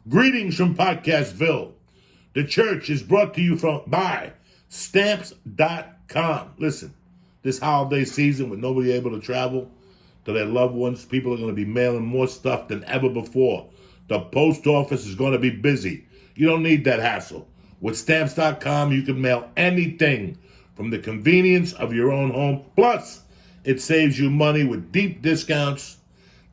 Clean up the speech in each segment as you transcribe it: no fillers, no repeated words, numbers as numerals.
Greetings from Podcastville. The church is brought to you by Stamps.com. Listen, this holiday season with nobody able to travel to their loved ones, people are going to be mailing more stuff than ever before. The post office is going to be busy. You don't need that hassle. With Stamps.com, you can mail anything from the convenience of your own home. Plus, it saves you money with deep discounts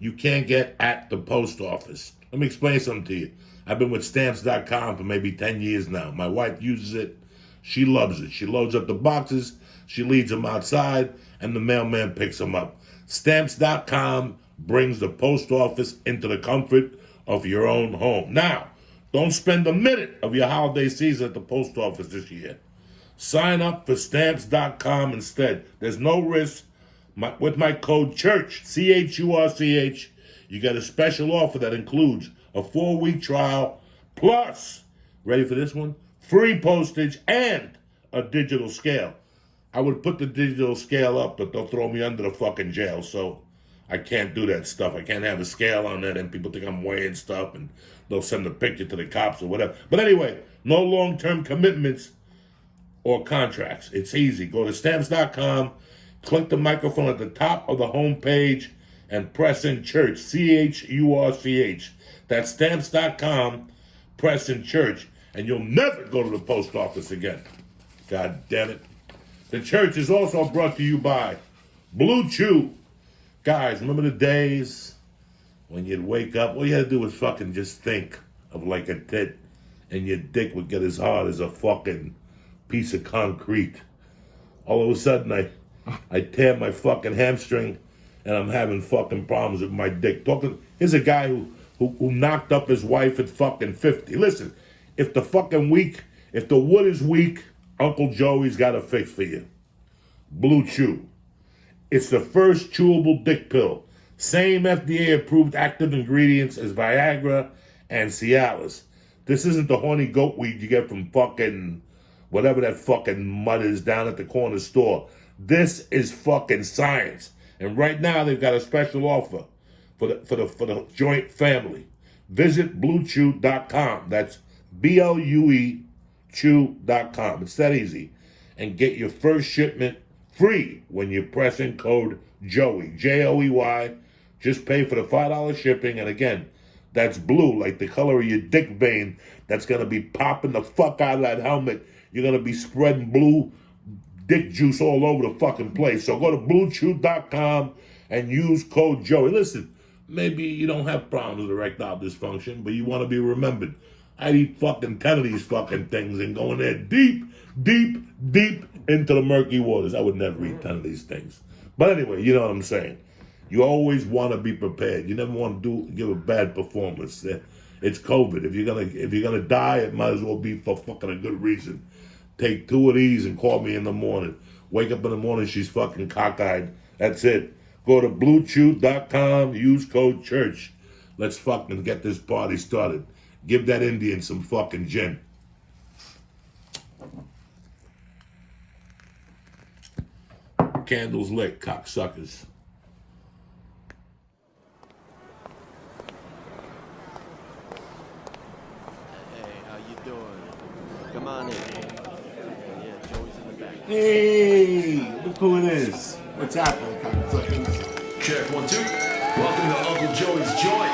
you can't get at the post office. Let me explain something to you. I've been with Stamps.com for maybe 10 years now. My wife uses it. She loves it. She loads up the boxes. She leaves them outside, and the mailman picks them up. Stamps.com brings the post office into the comfort of your own home. Now, don't spend a minute of your holiday season at the post office this year. Sign up for Stamps.com instead. There's no risk. With my code CHURCH, C-H-U-R-C-H, you get a special offer that includes a 4-week trial, plus, ready for this one? Free postage and a digital scale. I would put the digital scale up, but they'll throw me under the fucking jail, so I can't do that stuff. I can't have a scale on that, and people think I'm weighing stuff, and they'll send a picture to the cops or whatever. But anyway, no long-term commitments or contracts. It's easy. Go to Stamps.com, click the microphone at the top of the home page, and press in church, C-H-U-R-C-H. That's Stamps.com, press in church, and you'll never go to the post office again. God damn it. The church is also brought to you by Blue Chew. Guys, remember the days when you'd wake up, all you had to do was fucking just think of like a tit, and your dick would get as hard as a fucking piece of concrete. All of a sudden, I tear my fucking hamstring, and I'm having fucking problems with my dick. Here's a guy who knocked up his wife at fucking 50. Listen, if the wood is weak, Uncle Joey's got a fix for you. Blue Chew. It's the first chewable dick pill. Same FDA-approved active ingredients as Viagra and Cialis. This isn't the horny goat weed you get from fucking whatever that fucking mud is down at the corner store. This is fucking science. And right now they've got a special offer for the joint family. Visit bluechew.com. That's BLUE chew.com. It's that easy. And get your first shipment free when you press in code Joey, Joey. Just pay for the $5 shipping. And again, that's blue, like the color of your dick vein that's going to be popping the fuck out of that helmet. You're going to be spreading blue dick juice all over the fucking place. So go to bluechew.com and use code Joey. Listen, maybe you don't have problems with erectile dysfunction, but you want to be remembered. I'd eat fucking 10 of these fucking things and go in there deep into the murky waters. I would never eat 10 of these things. But anyway, you know what I'm saying. You always want to be prepared. You never want to give a bad performance. It's COVID. If you're gonna die, it might as well be for fucking a good reason. Take 2 of these and call me in the morning. Wake up in the morning, she's fucking cockeyed. That's it. Go to bluechew.com, use code CHURCH. Let's fucking get this party started. Give that Indian some fucking gin. Candles lit, cocksuckers. Hey, how you doing? Come on in. Yeah, Joey's in the back. Hey, look who it is. What's happening, cocksuckers? Check 1, 2. Welcome to Uncle Joey's Joint.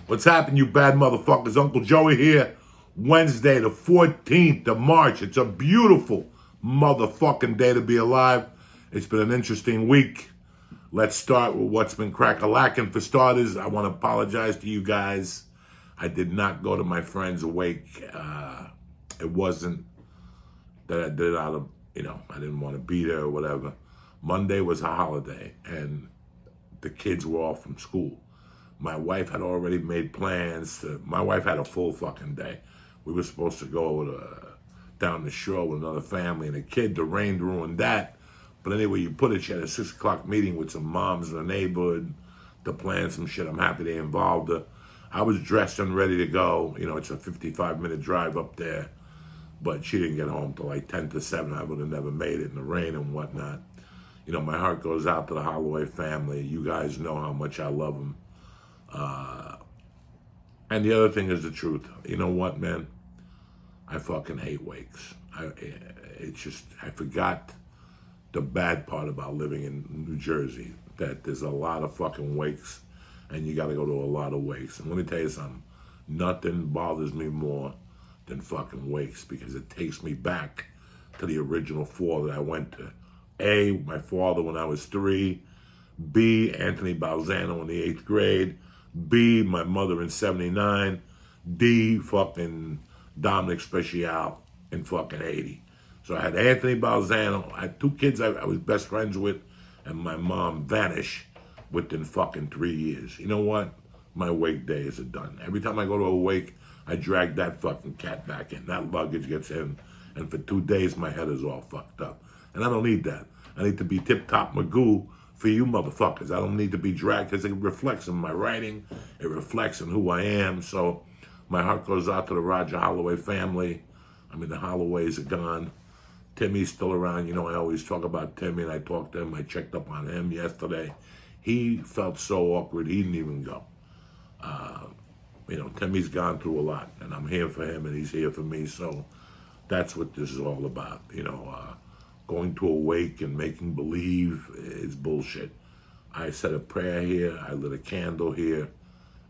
What's happening, you bad motherfuckers? Uncle Joey here. Wednesday, the 14th of March. It's a beautiful motherfucking day to be alive. It's been an interesting week. Let's start with what's been crack-a-lacking. For starters, I want to apologize to you guys. I did not go to my friend's wake. It wasn't that I did it out of, I didn't want to be there or whatever. Monday was a holiday, and the kids were off from school. My wife had already made plans. My wife had a full fucking day. We were supposed to go down the shore with another family and a kid. The rain ruined that. But anyway, you put it, she had a 6 o'clock meeting with some moms in the neighborhood to plan some shit. I'm happy they involved her. I was dressed and ready to go. You know, it's a 55-minute drive up there. But she didn't get home till like 10 to 7. I would have never made it in the rain and whatnot. You know, my heart goes out to the Holloway family. You guys know how much I love them. And the other thing is the truth. You know what, man? I fucking hate wakes. I forgot the bad part about living in New Jersey, that there's a lot of fucking wakes, and you got to go to a lot of wakes. And let me tell you something, nothing bothers me more than fucking wakes, because it takes me back to the original 4 that I went to. A, my father when I was 3. B, Anthony Balzano in the 8th grade. B, my mother in 79. D, fucking Dominic Special in fucking 80. So I had Anthony Balzano. I had 2 kids I was best friends with, and my mom vanished within fucking 3 years. You know what? My wake days are done. Every time I go to a wake, I drag that fucking cat back in. That luggage gets in, and for 2 days my head is all fucked up. And I don't need that. I need to be tip-top Magoo for you motherfuckers. I don't need to be dragged, because it reflects in my writing. It reflects in who I am. So my heart goes out to the Roger Holloway family. I mean, the Holloways are gone. Timmy's still around. You know, I always talk about Timmy, and I talked to him. I checked up on him yesterday. He felt so awkward, he didn't even go. You know, Timmy's gone through a lot, and I'm here for him, and he's here for me. So that's what this is all about. You know, going to a wake and making believe is bullshit. I said a prayer here, I lit a candle here,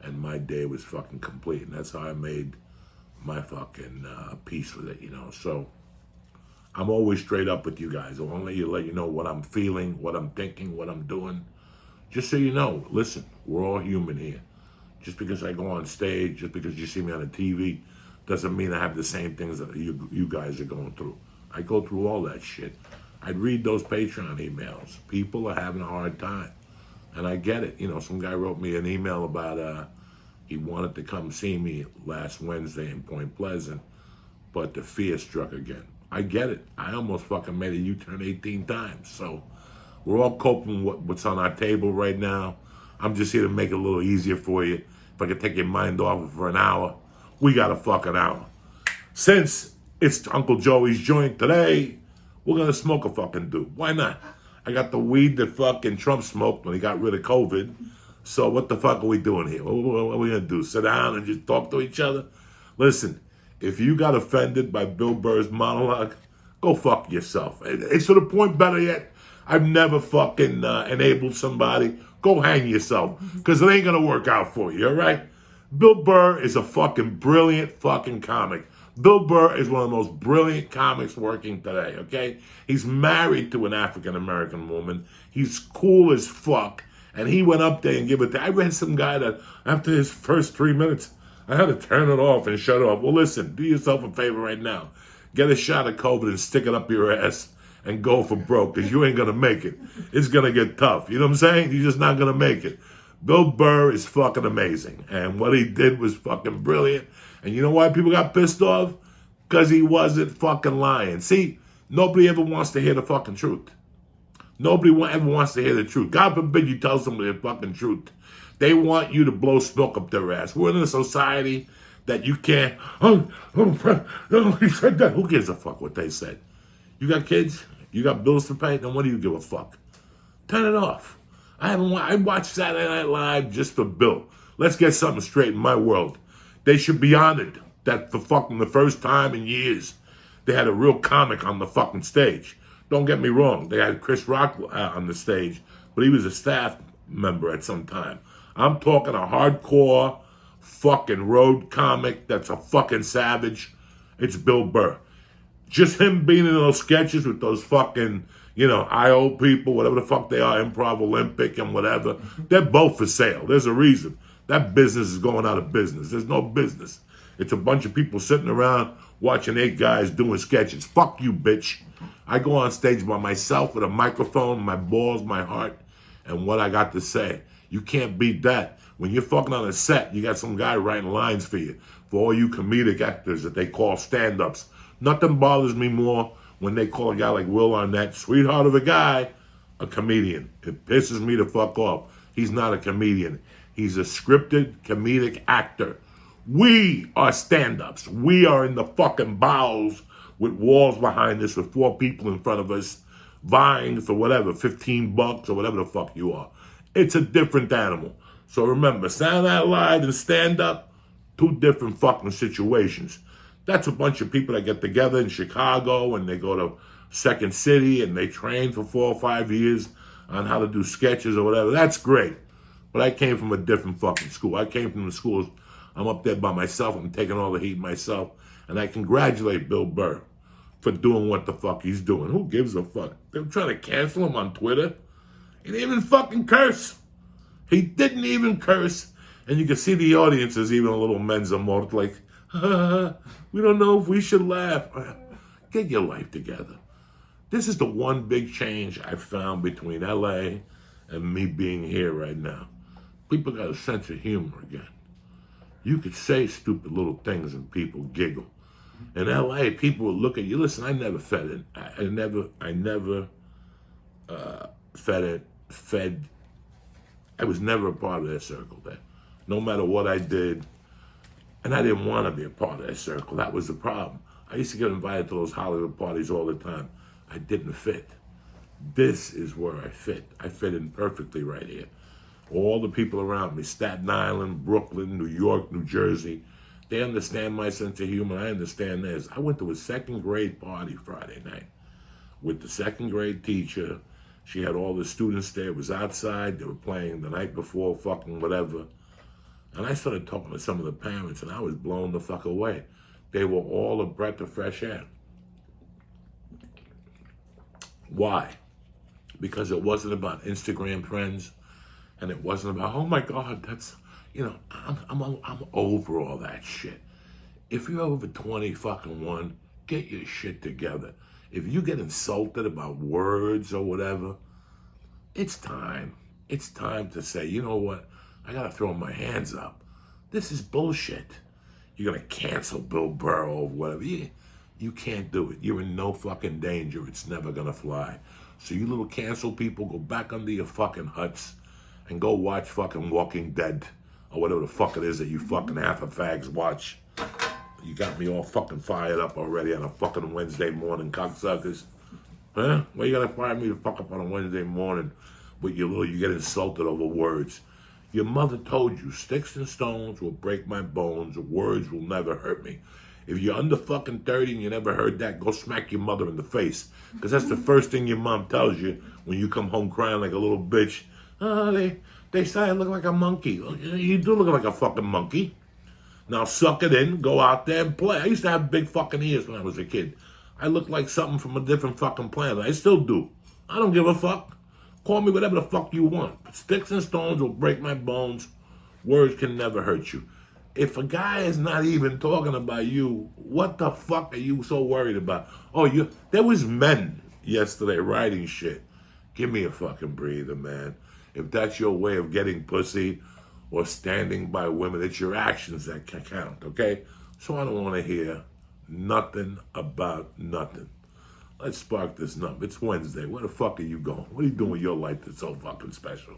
and my day was fucking complete. And that's how I made my fucking peace with it, you know. So I'm always straight up with you guys. I want to let you know what I'm feeling, what I'm thinking, what I'm doing. Just so you know, listen, we're all human here. Just because I go on stage, just because you see me on the TV, doesn't mean I have the same things that you guys are going through. I go through all that shit. I'd read those Patreon emails. People are having a hard time. And I get it. You know, some guy wrote me an email about he wanted to come see me last Wednesday in Point Pleasant, but the fear struck again. I get it. I almost fucking made a U-turn 18 times. So we're all coping with what's on our table right now. I'm just here to make it a little easier for you. If I could take your mind off it for an hour, we got a fucking hour. Since it's Uncle Joey's joint today, we're going to smoke a fucking dude. Why not? I got the weed that fucking Trump smoked when he got rid of COVID. So what the fuck are we doing here? What are we going to do? Sit down and just talk to each other? Listen, if you got offended by Bill Burr's monologue, go fuck yourself. It's to the point, better yet, I've never fucking enabled somebody. Go hang yourself, because it ain't going to work out for you, all right? Bill Burr is a fucking brilliant fucking comic. Bill Burr is one of the most brilliant comics working today, okay? He's married to an African-American woman. He's cool as fuck. And he went up there and gave it. I read some guy that after his first 3 minutes, I had to turn it off and shut it off. Well, listen, do yourself a favor right now. Get a shot of COVID and stick it up your ass and go for broke, because you ain't going to make it. It's going to get tough. You know what I'm saying? You're just not going to make it. Bill Burr is fucking amazing. And what he did was fucking brilliant. And you know why people got pissed off? Because he wasn't fucking lying. See, nobody ever wants to hear the fucking truth. Nobody ever wants to hear the truth. God forbid you tell somebody the fucking truth. They want you to blow smoke up their ass. We're in a society that you can't, he said that. Who gives a fuck what they said? You got kids? You got bills to pay? Then what do you give a fuck? Turn it off. I watched Saturday Night Live just for Bill. Let's get something straight in my world. They should be honored that for fucking the first time in years, they had a real comic on the fucking stage. Don't get me wrong. They had Chris Rock on the stage, but he was a staff member at some time. I'm talking a hardcore fucking road comic that's a fucking savage. It's Bill Burr. Just him being in those sketches with those fucking, you know, IO people, whatever the fuck they are, Improv Olympic and whatever, they're both for sale. There's a reason. That business is going out of business. There's no business. It's a bunch of people sitting around watching 8 guys doing sketches. Fuck you, bitch. I go on stage by myself with a microphone, my balls, my heart, and what I got to say. You can't beat that. When you're fucking on a set, you got some guy writing lines for you, for all you comedic actors that they call stand-ups. Nothing bothers me more when they call a guy like Will Arnett, sweetheart of a guy, a comedian. It pisses me the fuck off. He's not a comedian. He's a scripted comedic actor. We are stand-ups. We are in the fucking bowels with walls behind us with 4 people in front of us vying for whatever, $15 or whatever the fuck you are. It's a different animal. So remember, Saturday Night Live and stand-up, 2 different fucking situations. That's a bunch of people that get together in Chicago and they go to Second City and they train for 4 or 5 years on how to do sketches or whatever. That's great. But I came from a different fucking school. I came from the schools, I'm up there by myself, I'm taking all the heat myself, and I congratulate Bill Burr for doing what the fuck he's doing. Who gives a fuck? They're trying to cancel him on Twitter. He didn't even fucking curse. He didn't even curse. And you can see the audience is even a little mensa mort, like, we don't know if we should laugh. Get your life together. This is the one big change I found between LA and me being here right now. People got a sense of humor again. You could say stupid little things and people giggle. In LA, people will look at you. Listen, I never fed it. I never fed. I was never a part of that circle there. No matter what I did. And I didn't want to be a part of that circle. That was the problem. I used to get invited to those Hollywood parties all the time. I didn't fit. This is where I fit. I fit in perfectly right here. All the people around me, Staten Island, Brooklyn, New York, New Jersey, they understand my sense of humor. I understand theirs. I went to a 2nd grade party Friday night with the 2nd grade teacher. She had all the students there. It was outside. They were playing the night before, fucking whatever. And I started talking to some of the parents, and I was blown the fuck away. They were all a breath of fresh air. Why? Because it wasn't about Instagram friends, and it wasn't about, oh my God, that's, I'm over all that shit. If you're over 20 fucking 1, get your shit together. If you get insulted about words or whatever, it's time. It's time to say, you know what? I gotta throw my hands up. This is bullshit. You're gonna cancel Bill Burr or whatever. You can't do it. You're in no fucking danger. It's never gonna fly. So you little cancel people, go back under your fucking huts and go watch fucking Walking Dead or whatever the fuck it is that you fucking half a fags watch. You got me all fucking fired up already on a fucking Wednesday morning, cocksuckers. Huh? Why you gotta fire me to fuck up on a Wednesday morning with you get insulted over words? Your mother told you, sticks and stones will break my bones, words will never hurt me. If you're under fucking 30 and you never heard that, go smack your mother in the face. Because that's the first thing your mom tells you when you come home crying like a little bitch. Oh, they say I look like a monkey. You do look like a fucking monkey. Now suck it in, go out there and play. I used to have big fucking ears when I was a kid. I looked like something from a different fucking planet. I still do. I don't give a fuck. Call me whatever the fuck you want. Sticks and stones will break my bones. Words can never hurt you. If a guy is not even talking about you, what the fuck are you so worried about? There was men yesterday writing shit. Give me a fucking breather, man. If that's your way of getting pussy or standing by women, it's your actions that can count, okay? So I don't want to hear nothing about nothing. Let's spark this up. It's Wednesday. Where the fuck are you going? What are you doing with your life that's so fucking special?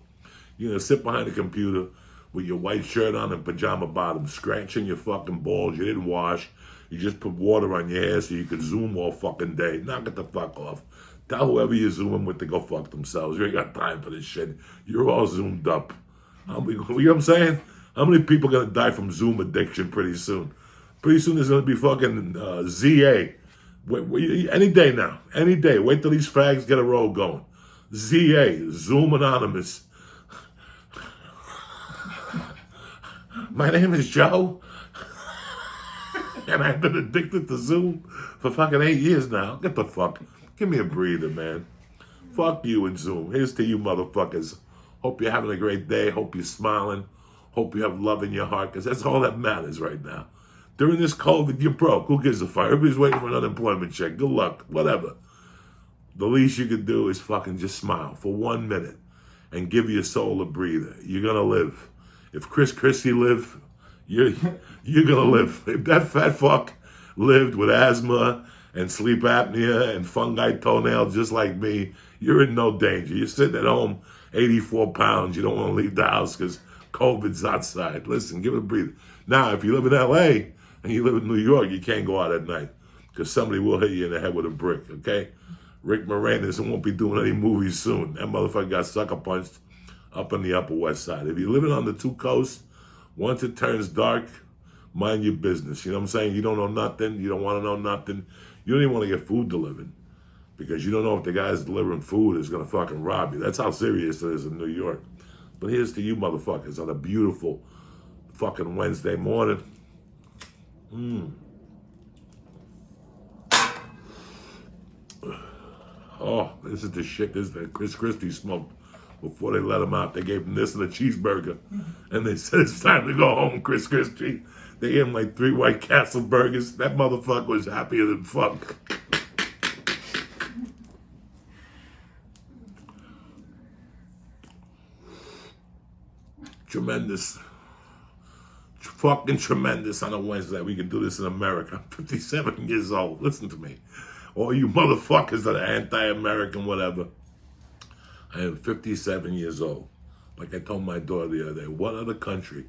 You're going to sit behind a computer with your white shirt on and pajama bottoms, scratching your fucking balls. You didn't wash. You just put water on your hair so you could Zoom all fucking day. Knock it the fuck off. Tell whoever you're Zooming with to go fuck themselves. You ain't got time for this shit. You're all Zoomed up. You know what I'm saying? How many people are going to die from Zoom addiction pretty soon? Pretty soon there's going to be fucking ZA. Any day now. Any day. Wait till these fags get a roll going. ZA. Zoom Anonymous. My name is Joe. And I've been addicted to Zoom for fucking 8 years now. Get the fuck. Give me a breather, man. Fuck you and Zoom. Here's to you motherfuckers. Hope you're having a great day. Hope you're smiling. Hope you have love in your heart, because that's all that matters right now. During this COVID, you're broke. Who gives a fuck? Everybody's waiting for an unemployment check. Good luck. Whatever. The least you could do is fucking just smile for 1 minute and give your soul a breather. You're going to live. If Chris Christie lived, you're going to live. If that fat fuck lived with asthma and sleep apnea and fungi toenail just like me, you're in no danger. You're sitting at home, 84 pounds. You don't want to leave the house because COVID's outside. Listen, give it a breather. Now, if you live in L.A. and you live in New York, you can't go out at night because somebody will hit you in the head with a brick, okay? Rick Moranis won't be doing any movies soon. That motherfucker got sucker punched up on the Upper West Side. If you're living on the two coasts, once it turns dark, mind your business. You know what I'm saying? You don't know nothing. You don't want to know nothing. You don't even want to get food delivered because you don't know if the guy's delivering food is going to fucking rob you. That's how serious it is in New York. But here's to you motherfuckers on a beautiful fucking Wednesday morning. Oh, this is the shit. This is the Chris Christie smoked before they let him out. They gave him this and a cheeseburger. And they said, it's time to go home, Chris Christie. They gave him like 3 White Castle burgers. That motherfucker was happier than fuck. Tremendous. Fucking tremendous on a Wednesday. We can do this in America. I'm 57 years old. Listen to me. All you motherfuckers that are anti-American, whatever. I am 57 years old. Like I told my daughter the other day, what other country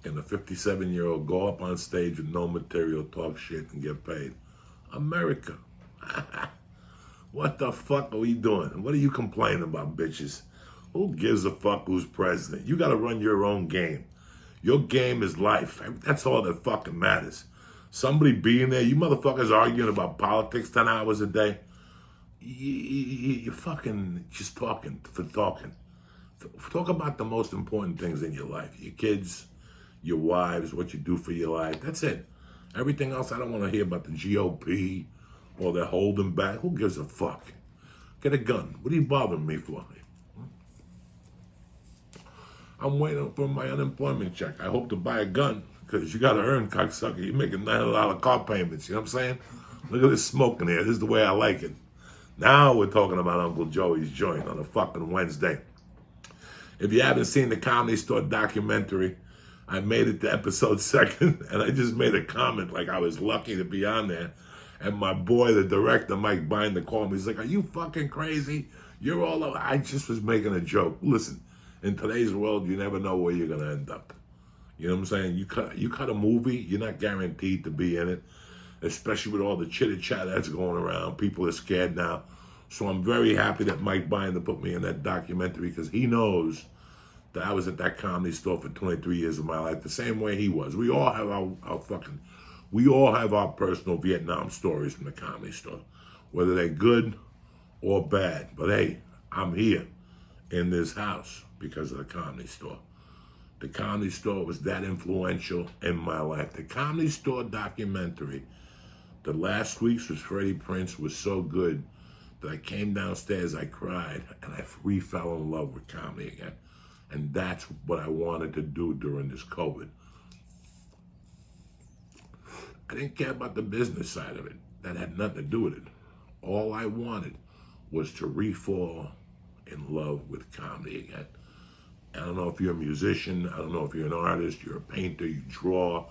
can a 57-year-old go up on stage with no material, talk shit, and get paid? America. What the fuck are we doing? What are you complaining about, bitches? Who gives a fuck who's president? You gotta run your own game. Your game is life. That's all that fucking matters. Somebody being there, you motherfuckers arguing about politics 10 hours a day. You're fucking just talking for talking. Talk about the most important things in your life. Your kids, your wives, what you do for your life. That's it. Everything else, I don't want to hear about the GOP or they're holding back. Who gives a fuck? Get a gun. What are you bothering me for? I'm waiting for my unemployment check. I hope to buy a gun because you got to earn, cocksucker. You're making $900 car payments. You know what I'm saying? Look at this smoking here. This is the way I like it. Now we're talking about Uncle Joey's joint on a fucking Wednesday. If you haven't seen the Comedy Store documentary, I made it to episode 2, and I just made a comment like I was lucky to be on there. And my boy, the director, Mike Binder, called me. He's like, are you fucking crazy? You're all over. I just was making a joke. Listen, in today's world, you never know where you're going to end up. You know what I'm saying? You cut a movie, you're not guaranteed to be in it, especially with all the chitter-chat that's going around. People are scared now. So I'm very happy that Mike Binder put me in that documentary because he knows that I was at that Comedy Store for 23 years of my life, the same way he was. We all have we all have our personal Vietnam stories from the Comedy Store, whether they're good or bad. But hey, I'm here in this house because of the Comedy Store. The Comedy Store was that influential in my life. The Comedy Store documentary, the last week's with Freddie Prinze, was so good that I came downstairs, I cried, and I fell in love with comedy again. And that's what I wanted to do during this COVID. I didn't care about the business side of it. That had nothing to do with it. All I wanted was to re-fall in love with comedy again. I don't know if you're a musician, I don't know if you're an artist, you're a painter, you draw,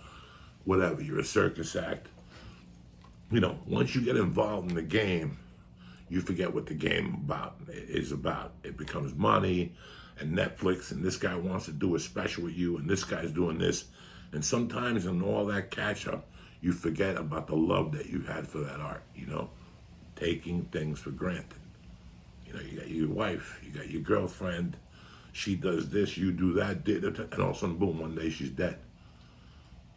whatever, you're a circus act. You know, once you get involved in the game, you forget what the game is about. It becomes money and Netflix, and this guy wants to do a special with you, and this guy's doing this. And sometimes in all that catch-up, you forget about the love that you had for that art, you know, taking things for granted. You know, you got your wife, you got your girlfriend, she does this, you do that, and all of a sudden, boom, one day she's dead.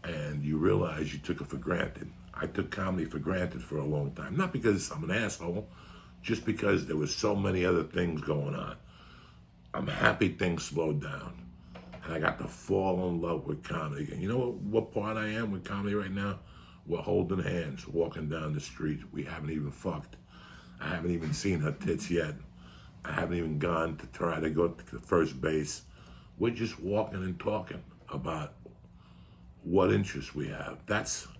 And you realize you took it for granted. I took comedy for granted for a long time. Not because I'm an asshole, just because there was so many other things going on. I'm happy things slowed down. And I got to fall in love with comedy again. You know what part I am with comedy right now? We're holding hands, walking down the street. We haven't even fucked. I haven't even seen her tits yet. I haven't even gone to try to go to first base. We're just walking and talking about what interests we have.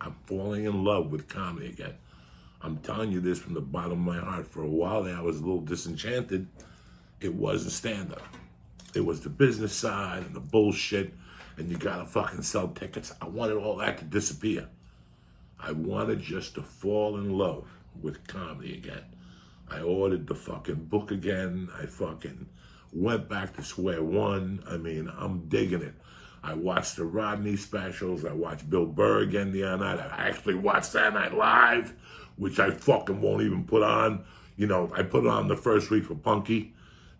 I'm falling in love with comedy again. I'm telling you this from the bottom of my heart. For a while there, I was a little disenchanted. It wasn't stand-up. It was the business side and the bullshit, and you gotta fucking sell tickets. I wanted all that to disappear. I wanted just to fall in love with comedy again. I ordered the fucking book again. I fucking went back to square one. I mean, I'm digging it. I watched the Rodney specials. I watched Bill Burr again the other night. I actually watched Saturday Night Live, which I fucking won't even put on. You know, I put it on the first week for Punky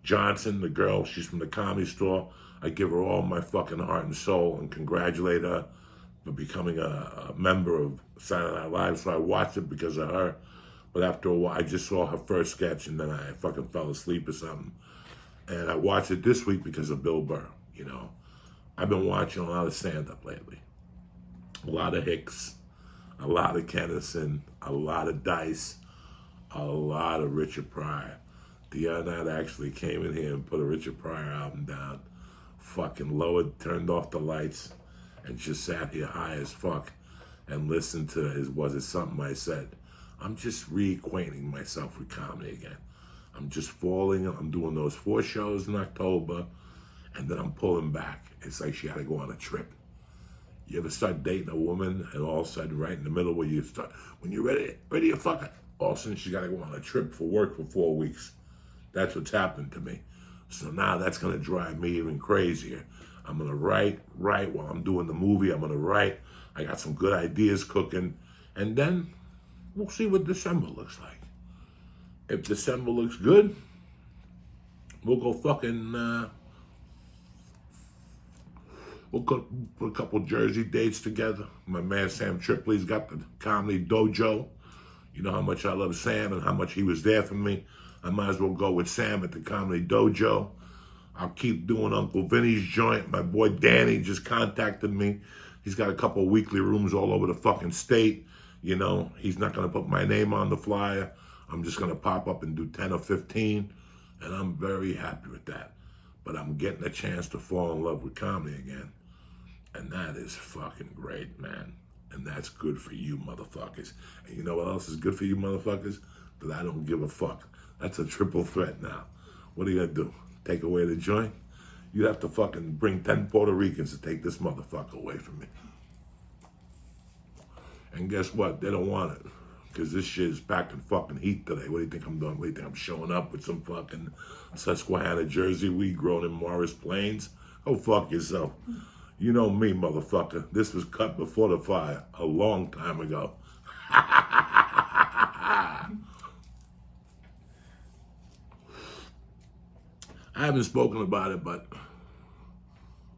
Johnson, the girl. She's from the Comedy Store. I give her all my fucking heart and soul and congratulate her for becoming a member of Saturday Night Live. So I watched it because of her. But after a while, I just saw her first sketch and then I fucking fell asleep or something. And I watched it this week because of Bill Burr, you know. I've been watching a lot of stand-up lately. A lot of Hicks, a lot of Kennison, a lot of Dice, a lot of Richard Pryor. The other night I actually came in here and put a Richard Pryor album down, fucking lowered, turned off the lights, and just sat here high as fuck and listened to his Was It Something I Said. I'm just reacquainting myself with comedy again. I'm just falling. I'm doing those 4 shows in October, and then I'm pulling back. It's like she had to go on a trip. You ever start dating a woman, and all of a sudden, right in the middle where you start, when you're ready to fuck her, all of a sudden she got to go on a trip for work for 4 weeks. That's what's happened to me. So now that's going to drive me even crazier. I'm going to write while I'm doing the movie. I'm going to write. I got some good ideas cooking. And then we'll see what December looks like. If December looks good, we'll go fucking, we'll put a couple Jersey dates together. My man Sam Tripoli's got the Comedy Dojo. You know how much I love Sam and how much he was there for me. I might as well go with Sam at the Comedy Dojo. I'll keep doing Uncle Vinny's joint. My boy Danny just contacted me. He's got a couple of weekly rooms all over the fucking state. You know, he's not going to put my name on the flyer. I'm just going to pop up and do 10 or 15. And I'm very happy with that. But I'm getting a chance to fall in love with comedy again. And that is fucking great, man. And that's good for you motherfuckers. And you know what else is good for you motherfuckers? That I don't give a fuck. That's a triple threat now. What are you going to do? Take away the joint? You'd have to fucking bring 10 Puerto Ricans to take this motherfucker away from me. And guess what? They don't want it. Because this shit is packed in fucking heat today. What do you think I'm doing? What do you think I'm showing up with some fucking Susquehanna Jersey weed grown in Morris Plains? Go fuck yourself. You know me, motherfucker. This was cut before the fire a long time ago. I haven't spoken about it, but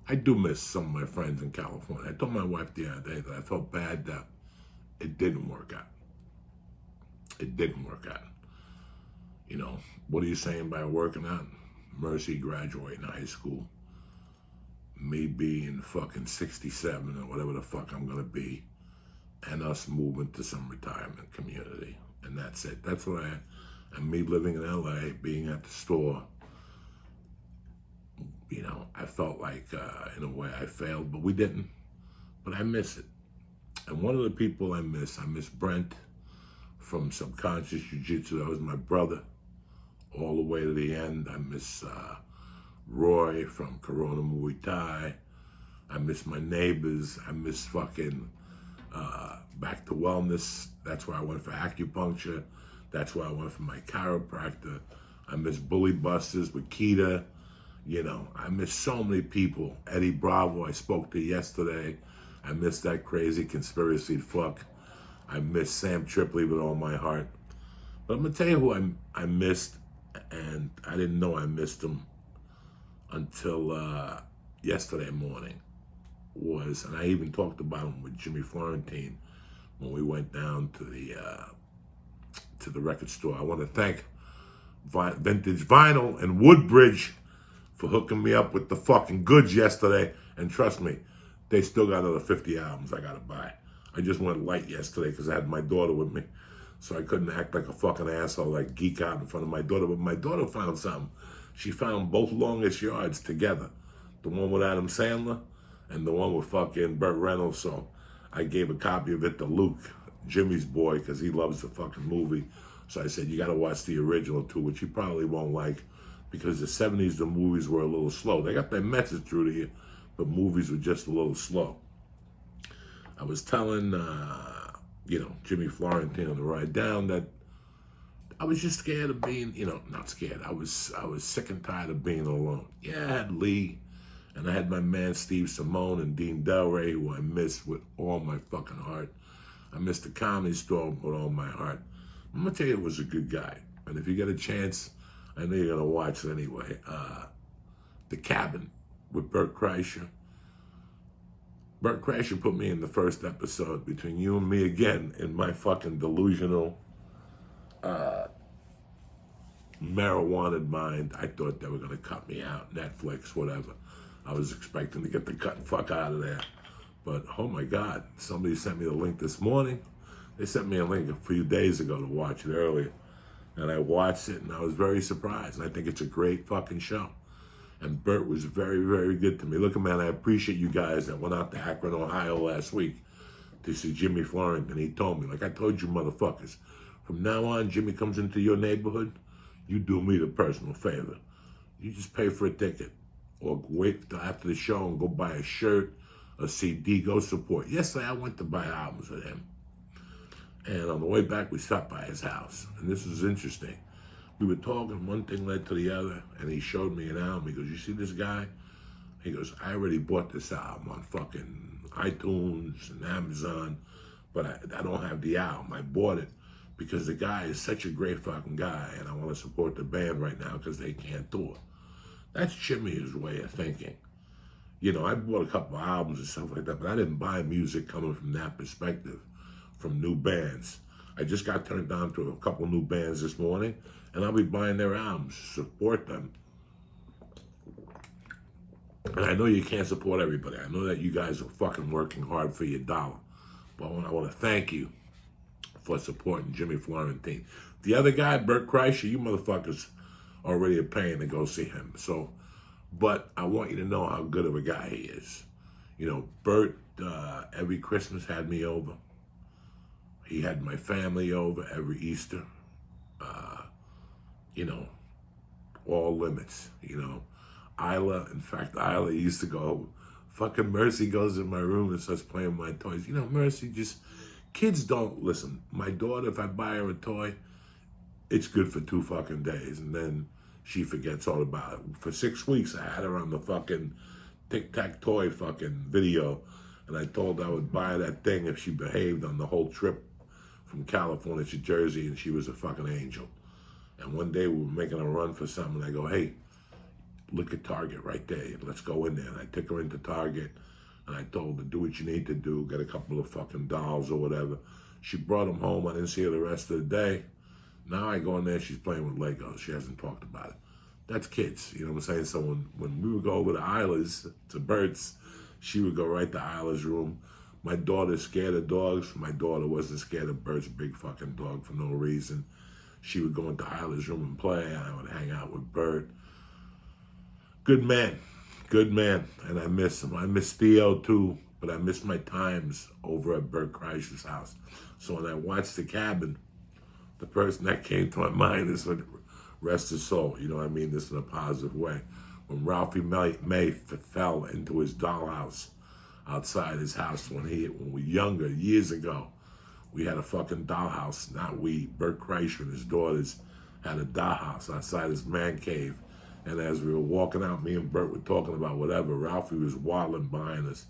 I do miss some of my friends in California. I told my wife the other day that I felt bad that it didn't work out. It didn't work out. You know, what are you saying by working out? Mercy graduating high school. Me being fucking 67 or whatever the fuck I'm gonna be. And us moving to some retirement community. And that's it. That's what and me living in LA, being at the store. You know, I felt like, in a way, I failed, but we didn't. But I miss it. And one of the people I miss Brent from Subconscious Jiu-Jitsu. That was my brother all the way to the end. I miss Roy from Corona Muay Thai. I miss my neighbors. I miss fucking Back to Wellness. That's where I went for acupuncture. That's where I went for my chiropractor. I miss Bully Busters with Keita. You know, I miss so many people. Eddie Bravo, I spoke to yesterday. I miss that crazy conspiracy fuck. I miss Sam Tripoli with all my heart. But I'm going to tell you who I missed, and I didn't know I missed him until yesterday morning. And I even talked about him with Jimmy Florentine when we went down to the record store. I want to thank Vintage Vinyl and Woodbridge for hooking me up with the fucking goods yesterday. And trust me, they still got another 50 albums I gotta buy. I just went light yesterday because I had my daughter with me. So I couldn't act like a fucking asshole, like geek out in front of my daughter. But my daughter found something. She found both Longest Yards together. The one with Adam Sandler and the one with fucking Burt Reynolds. So I gave a copy of it to Luke, Jimmy's boy, because he loves the fucking movie. So I said, you gotta watch the original too, which you probably won't like. Because the 70s, the movies were a little slow. They got their message through to you, but movies were just a little slow. I was telling, Jimmy Florentine on the ride down that I was just scared of being, not scared. I was sick and tired of being alone. Yeah, I had Lee, and I had my man Steve Simone and Dean Delray, who I miss with all my fucking heart. I missed the Comedy Store with all my heart. I'm gonna tell you, it was a good guy. And if you get a chance, I know you're gonna watch it anyway. The Cabin with Bert Kreischer. Bert Kreischer put me in the first episode, Between You and Me Again, in my fucking delusional, marijuana mind. I thought they were going to cut me out, Netflix, whatever. I was expecting to get the cut and fuck out of there. But, oh my God, somebody sent me the link this morning. They sent me a link a few days ago to watch it earlier. And I watched it, and I was very surprised. And I think it's a great fucking show. And Bert was very, very good to me. Look, man, I appreciate you guys that went out to Akron, Ohio last week to see Jimmy Florent. And he told me, like I told you motherfuckers, from now on, Jimmy comes into your neighborhood, you do me the personal favor. You just pay for a ticket or wait till after the show and go buy a shirt, a CD, go support. Yesterday, I went to buy albums with him. And on the way back, we stopped by his house. And this was interesting. We were talking, one thing led to the other, and he showed me an album. He goes, you see this guy? He goes, I already bought this album on fucking iTunes and Amazon, but I don't have the album. I bought it because the guy is such a great fucking guy, and I want to support the band right now because they can't tour. That's Jimmy's way of thinking. I bought a couple of albums and stuff like that, but I didn't buy music coming from that perspective, from new bands. I just got turned on to a couple new bands this morning, and I'll be buying their albums, support them. And I know you can't support everybody. I know that you guys are fucking working hard for your dollar. But I want to thank you for supporting Jimmy Florentine. The other guy, Bert Kreischer, you motherfuckers already are paying to go see him. So, but I want you to know how good of a guy he is. Bert, every Christmas had me over. He had my family over every Easter. All limits, Isla, in fact, Isla used to go, fucking Mercy goes in my room and starts playing with my toys. Mercy kids don't listen. My daughter, if I buy her a toy, it's good for 2 fucking days, and then she forgets all about it. For 6 weeks, I had her on the fucking tic-tac-toy fucking video, and I told her I would buy that thing if she behaved on the whole trip from California to Jersey, and she was a fucking angel. And one day we were making a run for something, and I go, hey, look at Target right there. Let's go in there. And I took her into Target, and I told her, do what you need to do, get a couple of fucking dolls or whatever. She brought them home. I didn't see her the rest of the day. Now I go in there, she's playing with Legos. She hasn't talked about it. That's kids, you know what I'm saying? So when we would go over to Isla's, to Bert's, she would go right to Isla's room. My daughter's scared of dogs. My daughter wasn't scared of Bert's big fucking dog for no reason. She would go into Isla's room and play, and I would hang out with Bert. Good man, and I miss him. I miss Theo too, but I miss my times over at Bert Kreischer's house. So when I watched The Cabin, the person that came to my mind is, rest his soul, I mean this in a positive way. When Ralphie May fell into his dollhouse outside his house when we were younger, years ago, we had a fucking dollhouse. Not we, Bert Kreischer and his daughters had a dollhouse outside his man cave. And as we were walking out, me and Bert were talking about whatever. Ralphie was waddling behind us.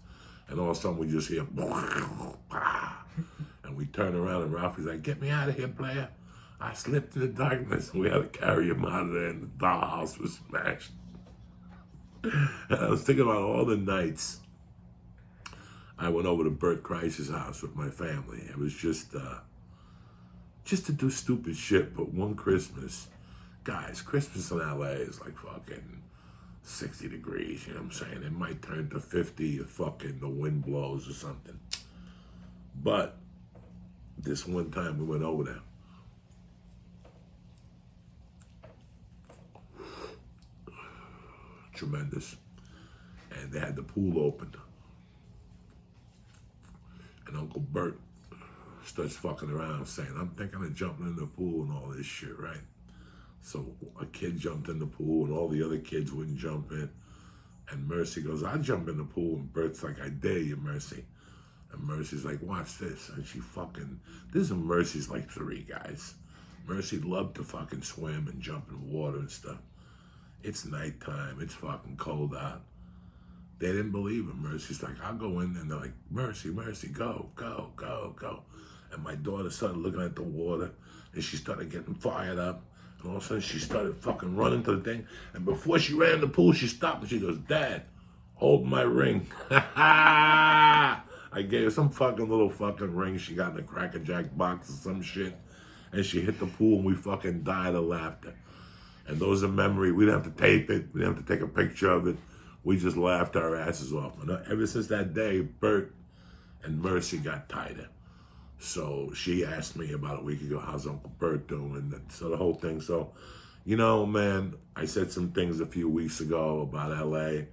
And all of a sudden we just hear, and we turn around and Ralphie's like, get me out of here, player. I slipped in the darkness. We had to carry him out of there, and the dollhouse was smashed. And I was thinking about all the nights I went over to Bert Kreischer's house with my family. It was just to do stupid shit. But one Christmas, guys, Christmas in LA is like fucking 60 degrees, you know what I'm saying? It might turn to 50 if fucking the wind blows or something. But this one time we went over there. Tremendous. And they had the pool open. And Uncle Bert starts fucking around saying, I'm thinking of jumping in the pool and all this shit, right? So a kid jumped in the pool and all the other kids wouldn't jump in. And Mercy goes, I'll jump in the pool. And Bert's like, I dare you, Mercy. And Mercy's like, watch this. And she fucking, this is Mercy's like 3, guys. Mercy loved to fucking swim and jump in water and stuff. It's nighttime. It's fucking cold out. They didn't believe him. Mercy's like, I'll go in. And they're like, Mercy, go. And my daughter started looking at the water, and she started getting fired up. And all of a sudden, she started fucking running to the thing. And before she ran in the pool, she stopped and she goes, Dad, hold my ring. I gave her some fucking little fucking ring she got in a Cracker Jack box or some shit. And she hit the pool, and we fucking died of laughter. And those are memories. We didn't have to tape it. We didn't have to take a picture of it. We just laughed our asses off. And ever since that day, Bert and Mercy got tighter. So she asked me about a week ago, how's Uncle Bert doing? And so the whole thing. So, you know, man, I said some things a few weeks ago about LA.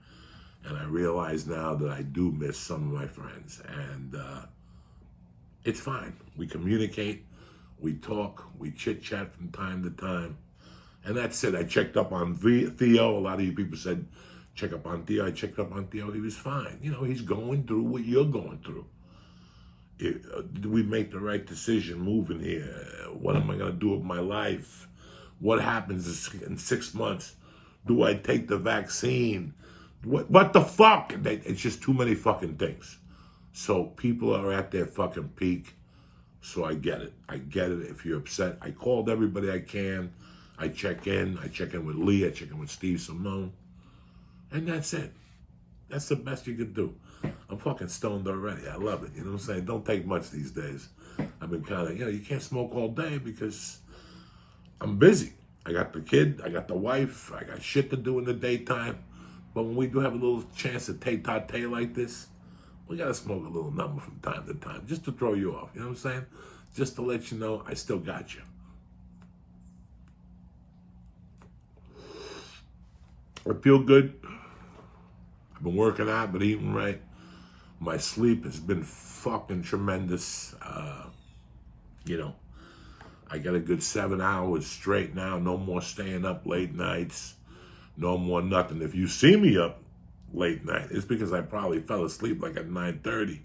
And I realize now that I do miss some of my friends. And it's fine. We communicate. We talk. We chit-chat from time to time. And that's it. I checked up on Theo. A lot of you people said, check up on Theo. I checked up on Theo. He was fine. You know, he's going through what you're going through. Did we make the right decision moving here? What am I going to do with my life? What happens in 6 months? Do I take the vaccine? What the fuck? It's just too many fucking things. So people are at their fucking peak. So I get it. I get it if you're upset. I called everybody I can. I check in. I check in with Lee. I check in with Steve Simone. And that's it. That's the best you could do. I'm fucking stoned already. I love it. You know what I'm saying? Don't take much these days. I've been kind of, you can't smoke all day because I'm busy. I got the kid. I got the wife. I got shit to do in the daytime. But when we do have a little chance to tate like this, we got to smoke a little number from time to time just to throw you off. You know what I'm saying? Just to let you know I still got you. I feel good. I've been working out, been eating right. My sleep has been fucking tremendous. I got a good 7 hours straight now. No more staying up late nights. No more nothing. If you see me up late night, it's because I probably fell asleep like at 9:30.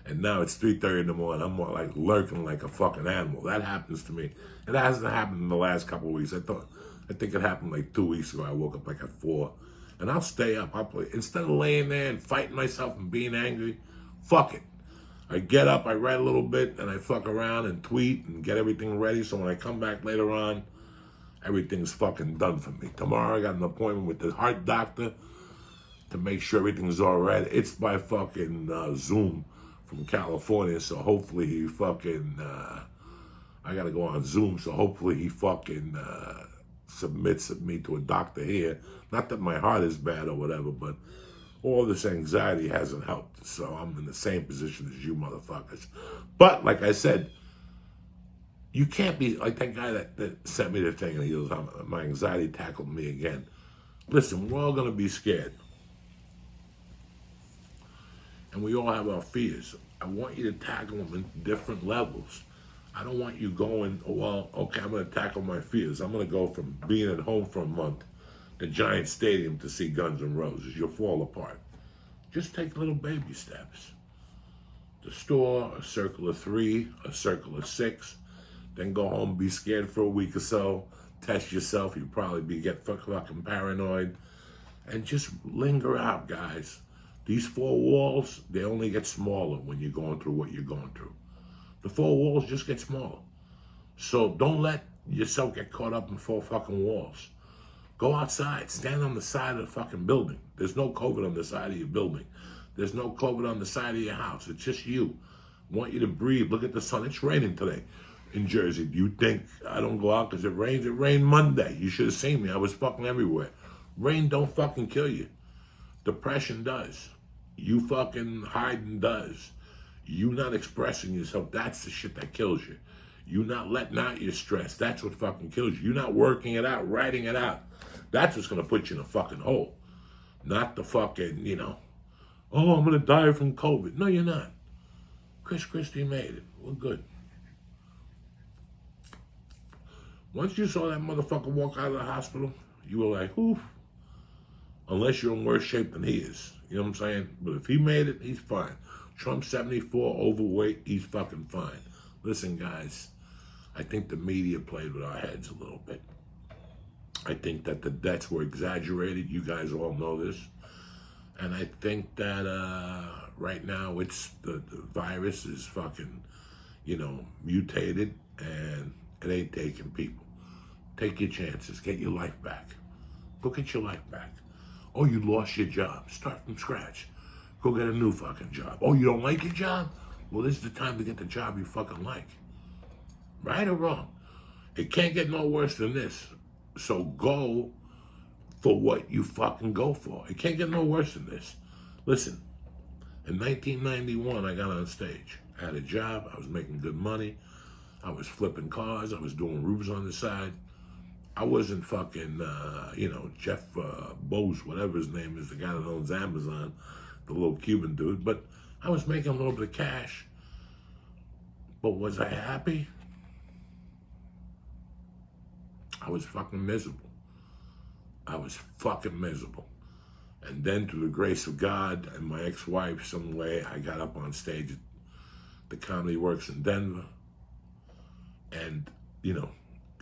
And now it's 3:30 in the morning. I'm more like lurking like a fucking animal. That happens to me. It hasn't happened in the last couple of weeks. I think it happened like 2 weeks ago. I woke up like at 4. And I'll stay up. I'll play. Instead of laying there and fighting myself and being angry, fuck it. I get up, I write a little bit, and I fuck around and tweet and get everything ready. So when I come back later on, everything's fucking done for me. Tomorrow I got an appointment with the heart doctor to make sure everything's all right. It's by fucking Zoom from California. So hopefully he fucking, I got to go on Zoom. So hopefully he fucking submits me to a doctor here. Not that my heart is bad or whatever, but all this anxiety hasn't helped. So I'm in the same position as you motherfuckers. But like I said, you can't be like that guy that sent me the thing and he goes, my anxiety tackled me again. Listen, we're all going to be scared. And we all have our fears. I want you to tackle them in different levels. I don't want you going, well, okay, I'm going to tackle my fears. I'm going to go from being at home for a month to Giant Stadium to see Guns N' Roses. You'll fall apart. Just take little baby steps. The store, a circle of 3, a circle of 6. Then go home, be scared for a week or so. Test yourself. You'll probably get fucking paranoid. And just linger out, guys. These 4 walls, they only get smaller when you're going through what you're going through. The 4 walls just get smaller. So don't let yourself get caught up in 4 fucking walls. Go outside. Stand on the side of the fucking building. There's no COVID on the side of your building. There's no COVID on the side of your house. It's just you. I want you to breathe. Look at the sun. It's raining today in Jersey. Do you think I don't go out because it rains? It rained Monday. You should have seen me. I was fucking everywhere. Rain don't fucking kill you. Depression does. You fucking hiding does. You not expressing yourself, that's the shit that kills you. You not letting out your stress, that's what fucking kills you. You not working it out, writing it out. That's what's going to put you in a fucking hole. Not the fucking, oh, I'm going to die from COVID. No, you're not. Chris Christie made it. We're good. Once you saw that motherfucker walk out of the hospital, you were like, oof. Unless you're in worse shape than he is. You know what I'm saying? But if he made it, he's fine. Trump's 74, overweight, he's fucking fine. Listen, guys, I think the media played with our heads a little bit. I think that the deaths were exaggerated. You guys all know this. And I think that right now it's the virus is fucking, mutated, and it ain't taking people. Take your chances. Get your life back. Go get your life back. Oh, you lost your job. Start from scratch. Go get a new fucking job. Oh, you don't like your job? Well, this is the time to get the job you fucking like. Right or wrong? It can't get no worse than this. So go for what you fucking go for. It can't get no worse than this. Listen, in 1991, I got on stage. I had a job. I was making good money. I was flipping cars. I was doing roofs on the side. I wasn't fucking, Jeff Bose, whatever his name is, the guy that owns Amazon, the little Cuban dude. But I was making a little bit of cash. But was I happy? I was fucking miserable. I was fucking miserable. And then through the grace of God and my ex-wife, some way I got up on stage at the Comedy Works in Denver. And,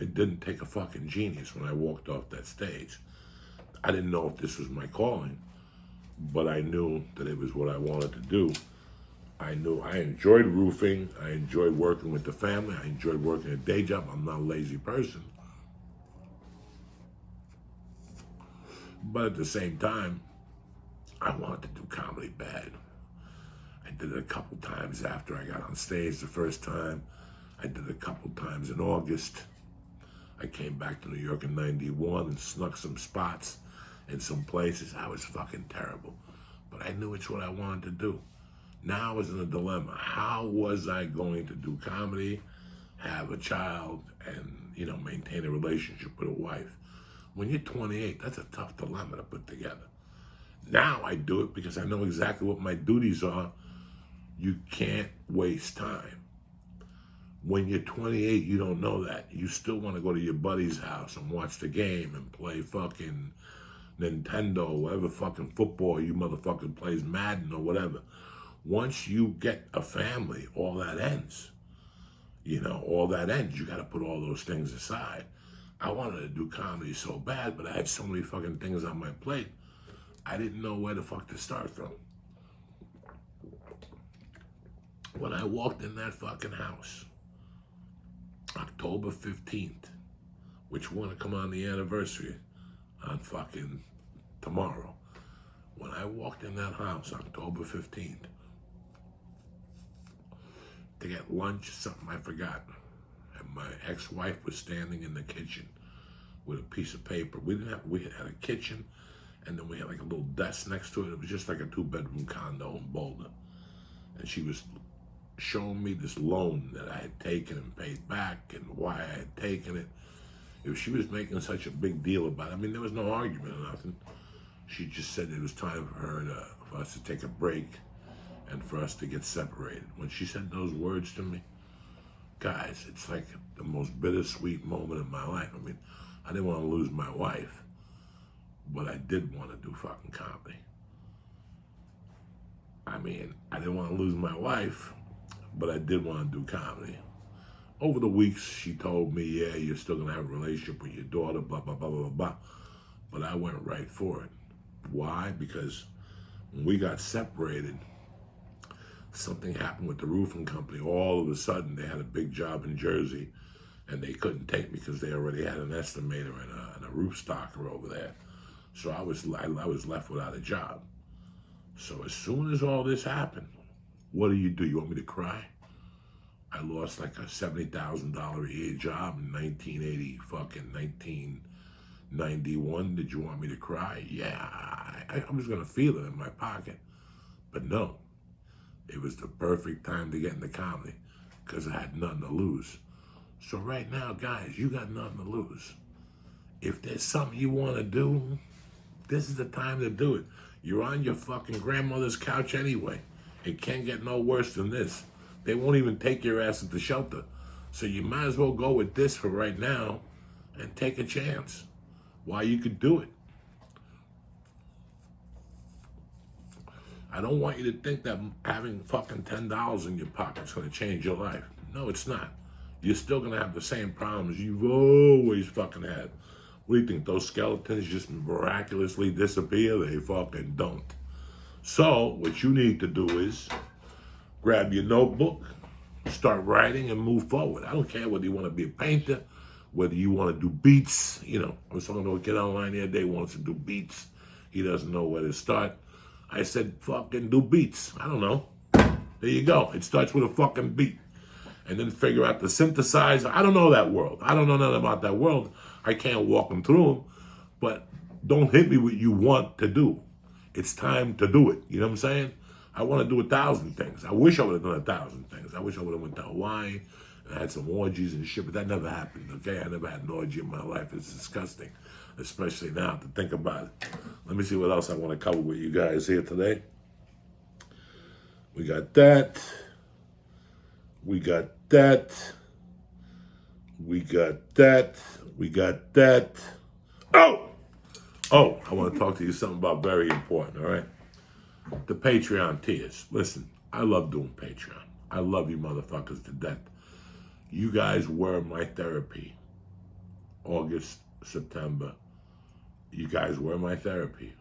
it didn't take a fucking genius when I walked off that stage. I didn't know if this was my calling, but I knew that it was what I wanted to do. I knew I enjoyed roofing. I enjoyed working with the family. I enjoyed working a day job. I'm not a lazy person. But at the same time, I wanted to do comedy bad. I did it a couple times after I got on stage the first time. I did it a couple times in August. I came back to New York in 91 and snuck some spots in some places. I was fucking terrible. But I knew it's what I wanted to do. Now I was in a dilemma. How was I going to do comedy, have a child, and, maintain a relationship with a wife? When you're 28, that's a tough dilemma to put together. Now I do it because I know exactly what my duties are. You can't waste time. When you're 28, you don't know that. You still want to go to your buddy's house and watch the game and play fucking Nintendo, whatever fucking football you motherfucking plays, Madden or whatever. Once you get a family, all that ends. All that ends. You got to put all those things aside. I wanted to do comedy so bad, but I had so many fucking things on my plate. I didn't know where the fuck to start from. When I walked in that fucking house, October 15th, which we're gonna come on the anniversary on fucking tomorrow. When I walked in that house, October 15th, to get lunch, something I forgot. And my ex-wife was standing in the kitchen with a piece of paper. We had a kitchen, and then we had like a little desk next to it. It was just like a 2-bedroom condo in Boulder. And she was showing me this loan that I had taken and paid back and why I had taken it. If she was making such a big deal about it, there was no argument or nothing. She just said it was time for us to take a break and for us to get separated. When she said those words to me, guys, it's like the most bittersweet moment of my life. I didn't want to lose my wife, but I did want to do fucking comedy. I didn't want to lose my wife, but I did want to do comedy. Over the weeks, she told me, yeah, you're still going to have a relationship with your daughter, blah, blah, blah, blah, blah. But I went right for it. Why? Because when we got separated, something happened with the roofing company. All of a sudden, they had a big job in Jersey, and they couldn't take me because they already had an estimator and a roof stocker over there. So I was left without a job. So as soon as all this happened, what do? You want me to cry? I lost like a $70,000 a year job in 1991. Did you want me to cry? Yeah, I was gonna feel it in my pocket, but no. It was the perfect time to get into comedy because I had nothing to lose. So right now, guys, you got nothing to lose. If there's something you want to do, this is the time to do it. You're on your fucking grandmother's couch anyway. It can't get no worse than this. They won't even take your ass at the shelter. So you might as well go with this for right now and take a chance while you could do it. I don't want you to think that having fucking $10 in your pocket is going to change your life. No, it's not. you're still going to have the same problems you've always fucking had. What do you think? Those skeletons just miraculously disappear? They fucking don't. So, what you need to do is grab your notebook, start writing, and move forward. I don't care whether you want to be a painter, whether you want to do beats. You know, I was talking to a kid online the other day who wants to do beats. He doesn't know where to start. I said, fucking do beats. I don't know. There you go. It starts with a fucking beat. And then figure out the synthesizer. I don't know that world. I don't know nothing about that world. I can't walk them through them. But don't hit me with you want to do. It's time to do it. You know what I'm saying? I want to do 1,000 things. I wish I would have done 1,000 things. I wish I would have went to Hawaii and had some orgies and shit, but that never happened, okay? I never had an orgy in my life. It's disgusting, especially now to think about it. Let me see what else I want to cover with you guys here today. We got that. We got that. We got that. We got that. Oh, I want to talk to you something about very important, all right? The Patreon tiers. Listen, I love doing Patreon. I love you motherfuckers to death. You guys were my therapy. August, September. You guys were my therapy.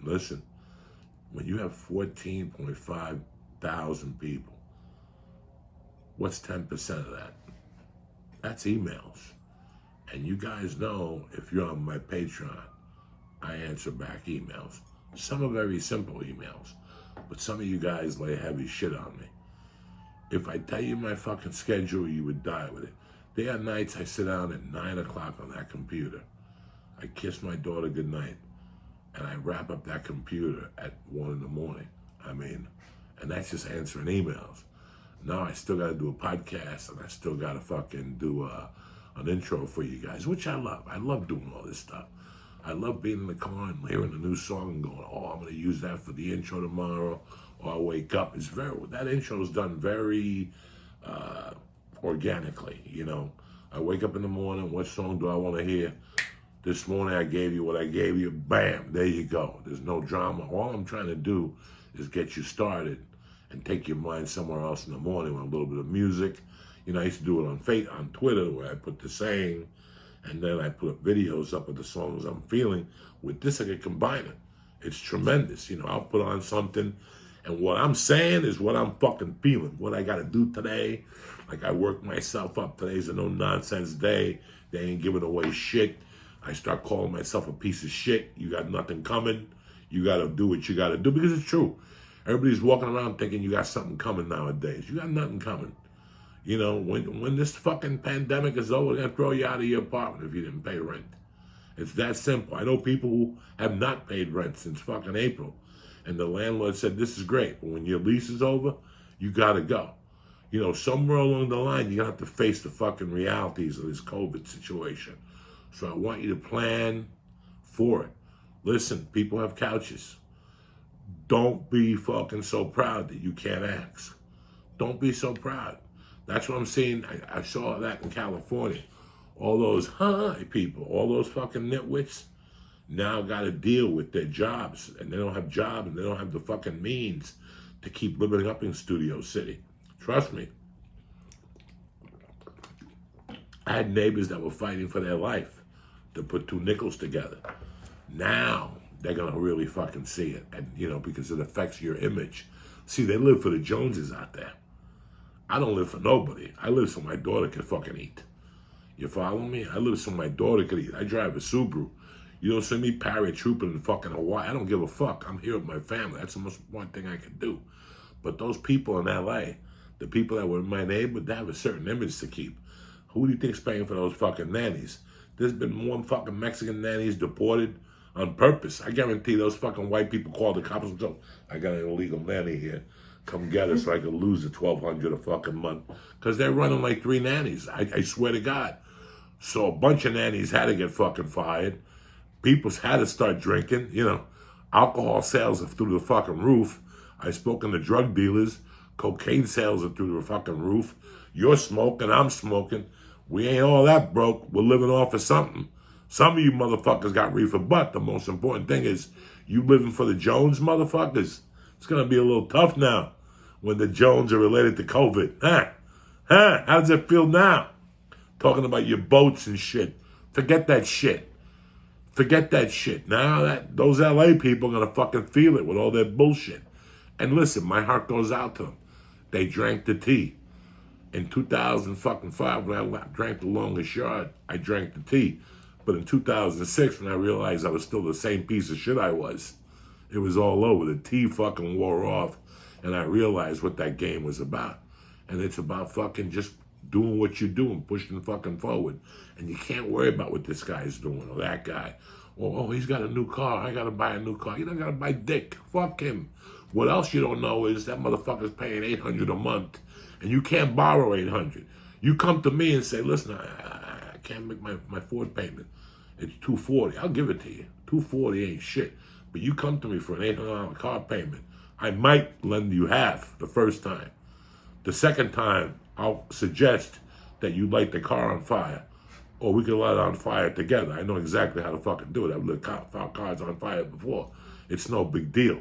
Listen, when you have 14.5 thousand people, what's 10% of that? That's emails. And you guys know if you're on my Patreon, I answer back emails. Some are very simple emails, but some of you guys lay heavy shit on me. If I tell you my fucking schedule, you would die with it. There are nights I sit down at 9 o'clock on that computer. I kiss my daughter goodnight, and I wrap up that computer at 1 in the morning. And that's just answering emails. Now I still got to do a podcast, and I still got to fucking do an intro for you guys, which I love. I love doing all this stuff. I love being in the car and hearing a new song and going, I'm going to use that for the intro tomorrow, or I wake up. That intro is done very organically, you know. I wake up in the morning, what song do I want to hear? This morning I gave you what I gave you, bam, there you go. There's no drama. All I'm trying to do is get you started and take your mind somewhere else in the morning with a little bit of music. You know, I used to do it on Twitter where I put the saying, and then I put videos up of the songs I'm feeling. With this, I can combine it. It's tremendous. You know, I'll put on something, and what I'm saying is what I'm fucking feeling. What I got to do today. Like, I work myself up. Today's a no-nonsense day. They ain't giving away shit. I start calling myself a piece of shit. You got nothing coming. You got to do what you got to do, because it's true. Everybody's walking around thinking you got something coming nowadays. You got nothing coming. You know, when this fucking pandemic is over, they're going to throw you out of your apartment if you didn't pay rent. It's that simple. I know people who have not paid rent since fucking April. And the landlord said, this is great, but when your lease is over, you got to go. You know, somewhere along the line, you're going to have to face the fucking realities of this COVID situation. So I want you to plan for it. Listen, people have couches. Don't be fucking so proud that you can't ask. Don't be so proud. That's what I'm seeing. I saw that in California. All those people, all those fucking nitwits now got to deal with their jobs, and they don't have jobs, and they don't have the fucking means to keep living up in Studio City. Trust me. I had neighbors that were fighting for their life to put 2 nickels together. Now they're going to really fucking see it, and you know, because it affects your image. See, they live for the Joneses out there. I don't live for nobody. I live so my daughter can fucking eat. You follow me? I live so my daughter can eat. I drive a Subaru. You don't see me paratrooping in fucking Hawaii. I don't give a fuck. I'm here with my family. That's the most important thing I can do. But those people in LA, the people that were in my neighborhood, they have a certain image to keep. Who do you think's paying for those fucking nannies? There's been more fucking Mexican nannies deported on purpose. I guarantee those fucking white people call the cops and go, I got an illegal nanny here. Come get us so I could lose the $1,200 a fucking month. Because they're running like 3 nannies. I swear to God. So a bunch of nannies had to get fucking fired. People had to start drinking. You know, alcohol sales are through the fucking roof. I've spoken to drug dealers. Cocaine sales are through the fucking roof. You're smoking, I'm smoking. We ain't all that broke. We're living off of something. Some of you motherfuckers got reefer, but the most important thing is you living for the Jones motherfuckers. It's going to be a little tough now when the Jones are related to COVID. How does it feel now? talking about your boats and shit. Forget that shit. Forget that shit. Now that those LA people are gonna fucking feel it with all their bullshit. And listen, my heart goes out to them. They drank the tea. In 2005, when I drank the longest yard, I drank the tea. But in 2006, when I realized I was still the same piece of shit I was, it was all over. The tea fucking wore off, and I realized what that game was about. And it's about fucking just doing what you're doing, pushing fucking forward. And you can't worry about what this guy's doing or that guy. Or, oh, he's got a new car. I got to buy a new car. You don't got to buy dick. Fuck him. What else you don't know is that motherfucker's paying $800 a month, and you can't borrow $800. You come to me and say, listen, I can't make my Ford payment. It's $240. I'll give it to you. $240 ain't shit. But you come to me for an $800 car payment, I might lend you half the first time. The second time, I'll suggest that you light the car on fire, or we can light it on fire together. I know exactly how to fucking do it. I've lit cars on fire before. It's no big deal.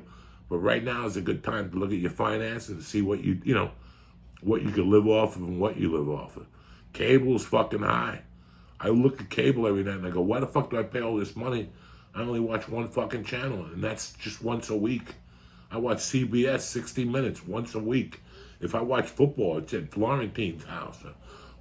But right now is a good time to look at your finances and see what what you can live off of and what you live off of. Cable's fucking high. I look at cable every night and I go, why the fuck do I pay all this money? I only watch one fucking channel, and that's just once a week. I watch CBS 60 Minutes once a week. If I watch football, it's at Florentine's house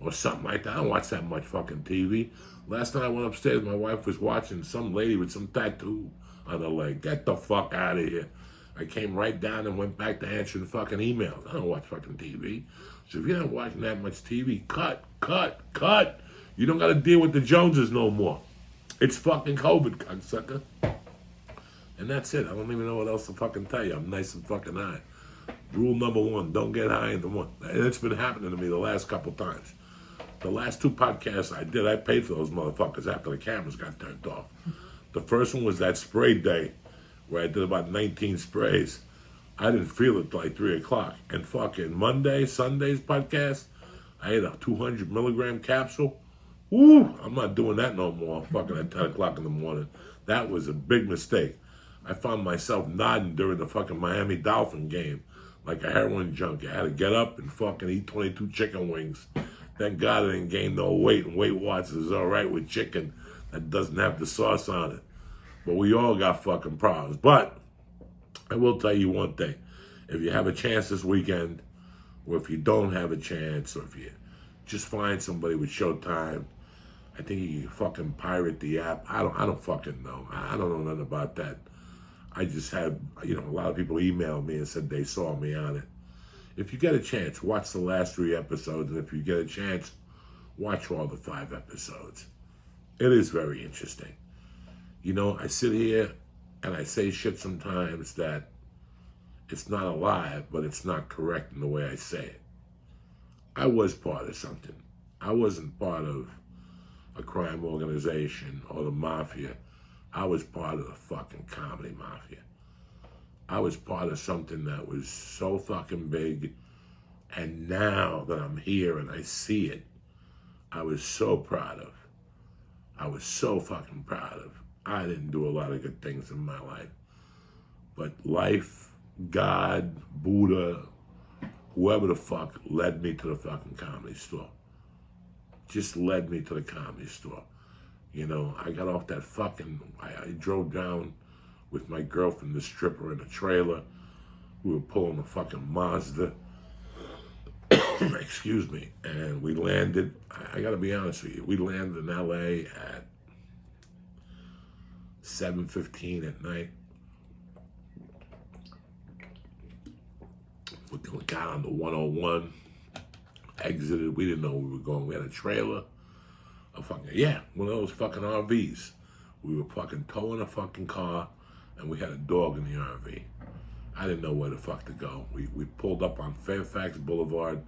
or something like that. I don't watch that much fucking TV. Last night I went upstairs, my wife was watching some lady with some tattoo on her leg. Get the fuck out of here. I came right down and went back to answering fucking emails. I don't watch fucking TV. So if you're not watching that much TV, cut. You don't got to deal with the Joneses no more. It's fucking COVID, cocksucker. And that's it. I don't even know what else to fucking tell you. I'm nice and fucking high. Rule number 1, don't get high in the morning. And it's been happening to me the last couple times. The last 2 podcasts I did, I paid for those motherfuckers after the cameras got turned off. The first one was that spray day where I did about 19 sprays. I didn't feel it till like 3 o'clock. And fucking Sunday's podcast, I ate a 200 milligram capsule. Woo! I'm not doing that no more fucking at 10 o'clock in the morning. That was a big mistake. I found myself nodding during the fucking Miami Dolphin game like a heroin junkie. I had to get up and fucking eat 22 chicken wings. Thank God I didn't gain no weight, and Weight Watchers is all right with chicken that doesn't have the sauce on it. But we all got fucking problems. But I will tell you one thing. If you have a chance this weekend, or if you don't have a chance, or if you just find somebody with Showtime, I think you can fucking pirate the app. I don't fucking know. I don't know nothing about that. I just had, a lot of people emailed me and said they saw me on it. If you get a chance, watch the last 3 episodes. And if you get a chance, watch all the 5 episodes. It is very interesting. I sit here and I say shit sometimes that it's not a lie, but it's not correct in the way I say it. I was part of something. I wasn't part of a crime organization or the mafia. I was part of the fucking comedy mafia. I was part of something that was so fucking big, and now that I'm here and I see it, I was so proud of. I was so fucking proud of. I didn't do a lot of good things in my life, but life, God, Buddha, whoever the fuck led me to the fucking comedy store. Just led me to the comedy store. I got off that fucking, I drove down with my girlfriend, the stripper, in a trailer. We were pulling a fucking Mazda. Excuse me. And we landed, I gotta be honest with you, we landed in LA at 7:15 at night. We got on the 101, exited, we didn't know where we were going. We had a trailer. One of those fucking RVs. We were fucking towing a fucking car, and we had a dog in the RV. I didn't know where the fuck to go. We pulled up on Fairfax Boulevard.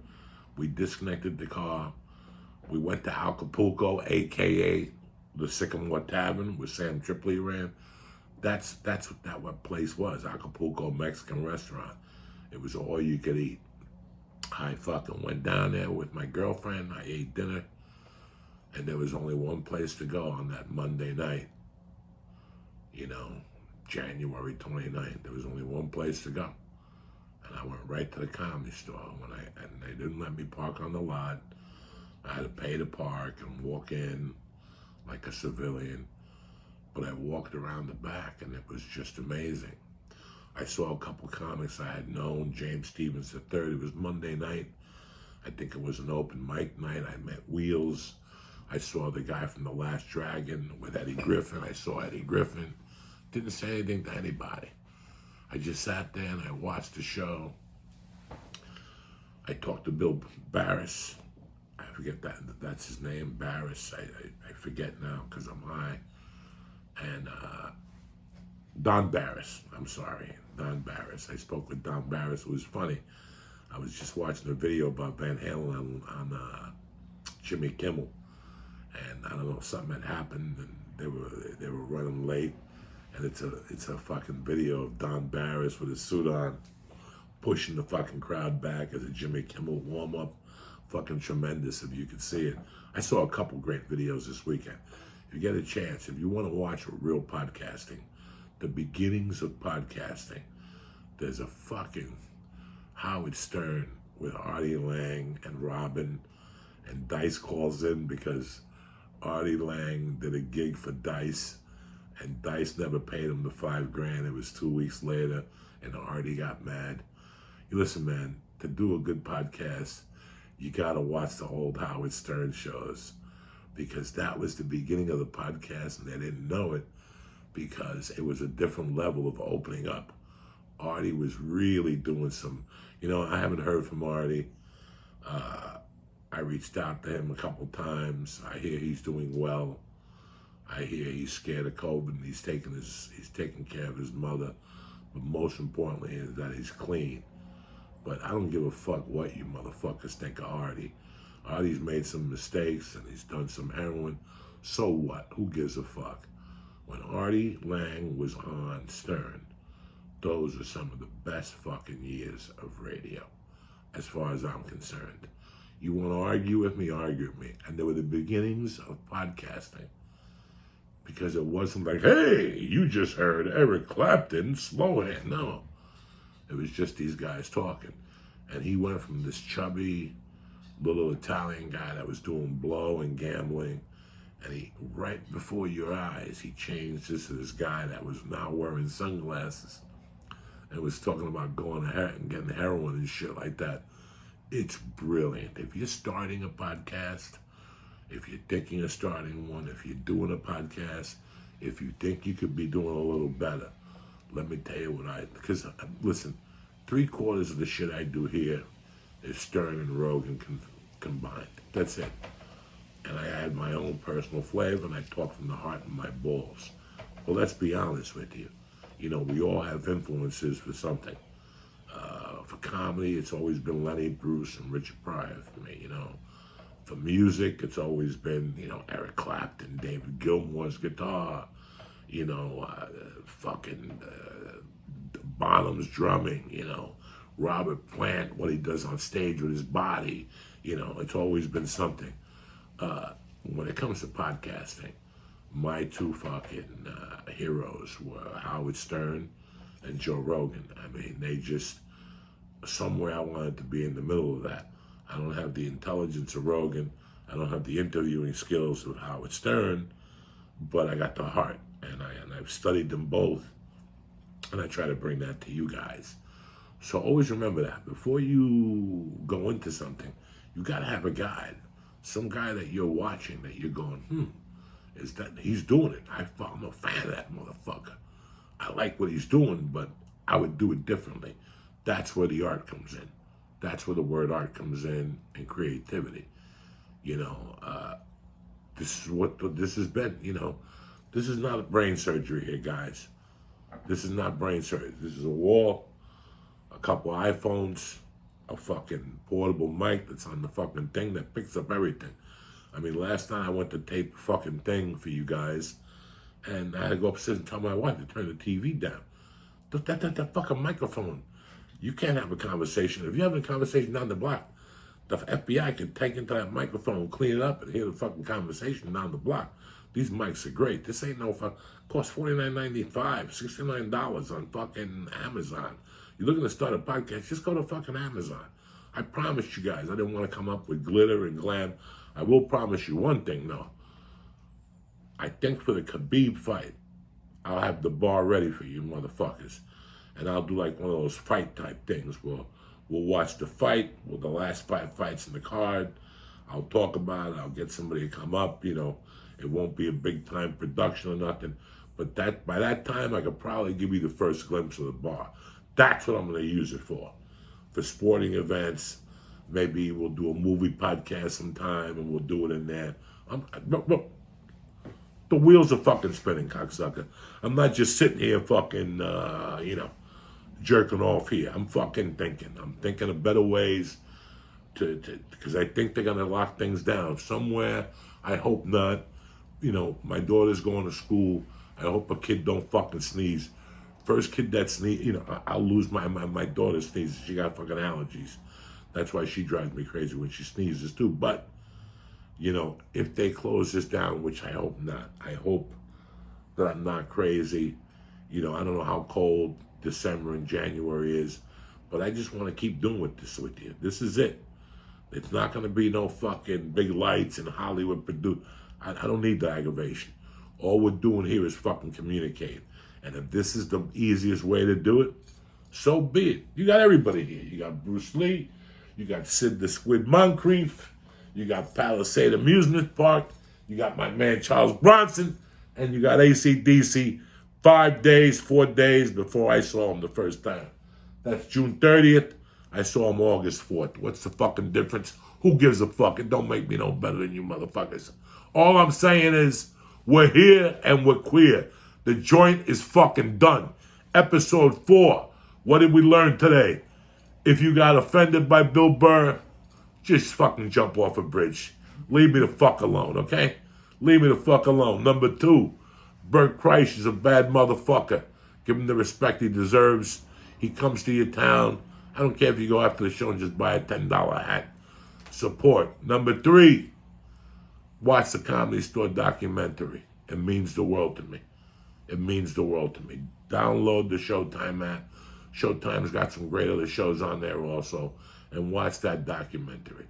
We disconnected the car. We went to Acapulco, a.k.a. the Sycamore Tavern, where Sam Tripoli ran. That's what that place was, Acapulco Mexican restaurant. It was all you could eat. I fucking went down there with my girlfriend. I ate dinner. And there was only one place to go on that Monday night, January 29th. There was only one place to go. And I went right to the comedy store. And they didn't let me park on the lot. I had to pay to park and walk in like a civilian. But I walked around the back and it was just amazing. I saw a couple comics I had known, James Stevens III. It was Monday night. I think it was an open mic night. I met Wheels. I saw the guy from The Last Dragon with Eddie Griffin. I saw Eddie Griffin. Didn't say anything to anybody. I just sat there and I watched the show. I talked to Bill Barris. I forget that's his name, Barris. I forget now because I'm high. And Don Barris. I'm sorry, Don Barris. I spoke with Don Barris. It was funny. I was just watching a video about Van Halen on Jimmy Kimmel, and I don't know, something had happened, and they were running late, and it's a fucking video of Don Barris with his suit on, pushing the fucking crowd back as a Jimmy Kimmel warm up, fucking tremendous if you could see it. I saw a couple great videos this weekend. If you get a chance, if you want to watch real podcasting, the beginnings of podcasting, there's a fucking Howard Stern with Artie Lang and Robin, and Dice calls in because Artie Lang did a gig for Dice, and Dice never paid him the $5,000. It was 2 weeks later, and Artie got mad. You listen, man, to do a good podcast, you gotta watch the old Howard Stern shows, because that was the beginning of the podcast, and they didn't know it because it was a different level of opening up. Artie was really doing some, I haven't heard from Artie. I reached out to him a couple times. I hear he's doing well. I hear he's scared of COVID and he's taking care of his mother. But most importantly is that he's clean. But I don't give a fuck what you motherfuckers think of Artie. Artie's made some mistakes and he's done some heroin. So what? Who gives a fuck? When Artie Lang was on Stern, those are some of the best fucking years of radio, as far as I'm concerned. You want to argue with me, argue with me. And they were the beginnings of podcasting. Because it wasn't like, hey, you just heard Eric Clapton, slow hand. No. It was just these guys talking. And he went from this chubby little Italian guy that was doing blow and gambling, and he, right before your eyes, he changed this to this guy that was now wearing sunglasses and was talking about going ahead and getting heroin and shit like that. It's brilliant. If you're starting a podcast, if you're thinking of starting one, if you're doing a podcast, if you think you could be doing a little better, let me tell you because listen, 3/4 of the shit I do here is Stern and Rogan combined. That's it. And I add my own personal flavor, and I talk from the heart and my balls. Well, let's be honest with you. We all have influences for something. For comedy, it's always been Lenny Bruce and Richard Pryor for me, For music, it's always been, Eric Clapton, David Gilmour's guitar, Bonham's drumming, Robert Plant, what he does on stage with his body, it's always been something. When it comes to podcasting, my two fucking heroes were Howard Stern and Joe Rogan. I mean, they just, somewhere I wanted to be in the middle of that. I don't have the intelligence of Rogan. I don't have the interviewing skills of Howard Stern, but I got the heart, and I've studied them both, and I try to bring that to you guys. So always remember that. Before you go into something, you got to have a guide. Some guy that you're watching that you're going, is that he's doing it. I'm a fan of that motherfucker. I like what he's doing, but I would do it differently. That's where the art comes in. That's where the word art comes in, and creativity. This is what this has been, This is not a brain surgery here, guys. This is not brain surgery. This is a wall, a couple iPhones, a fucking portable mic that's on the fucking thing that picks up everything. I mean, last night I went to tape a fucking thing for you guys, and I had to go upstairs and tell my wife to turn the TV down. That fucking microphone. You can't have a conversation. If you're having a conversation down the block, the FBI can take into that microphone, clean it up, and hear the fucking conversation down the block. These mics are great. This ain't no fuck. Cost $49.95, $69 on fucking Amazon. You're looking to start a podcast, just go to fucking Amazon. I promised you guys I didn't want to come up with glitter and glam. I will promise you one thing, though. I think for the Khabib fight, I'll have the bar ready for you motherfuckers. And I'll do like one of those fight type things where we'll watch the fight with the last 5 fights in the card. I'll talk about it. I'll get somebody to come up, It won't be a big time production or nothing. But by that time, I could probably give you the first glimpse of the bar. That's what I'm going to use it for sporting events. Maybe we'll do a movie podcast sometime and we'll do it in there. Look, the wheels are fucking spinning, cocksucker. I'm not just sitting here fucking, jerking off here. I'm fucking thinking. I'm thinking of better ways because I think they're going to lock things down somewhere. I hope not. My daughter's going to school. I hope a kid don't fucking sneeze. First kid that sneeze, I'll lose my daughter sneezes. She got fucking allergies. That's why she drives me crazy when she sneezes too. But, if they close this down, which I hope not. I hope that I'm not crazy. I don't know how cold December and January is, but I just want to keep doing this with you. This is it. It's not going to be no fucking big lights and Hollywood produce. I don't need the aggravation. All we're doing here is fucking communicate. And if this is the easiest way to do it, so be it. You got everybody here. You got Bruce Lee. You got Sid the Squid Moncrief. You got Palisade Amusement Park. You got my man Charles Bronson. And you got AC/DC 4 days before I saw him the first time. That's June 30th. I saw him August 4th. What's the fucking difference? Who gives a fuck? It don't make me no better than you motherfuckers. All I'm saying is, we're here and we're queer. The joint is fucking done. Episode 4. What did we learn today? If you got offended by Bill Burr, just fucking jump off a bridge. Leave me the fuck alone, okay? Leave me the fuck alone. Number 2, Bert Kreischer is a bad motherfucker. Give him the respect he deserves. He comes to your town. I don't care if you go after the show and just buy a $10 hat. Support. Number 3, watch the Comedy Store documentary. It means the world to me. It means the world to me. Download the Showtime app. Showtime's got some great other shows on there also. And watch that documentary.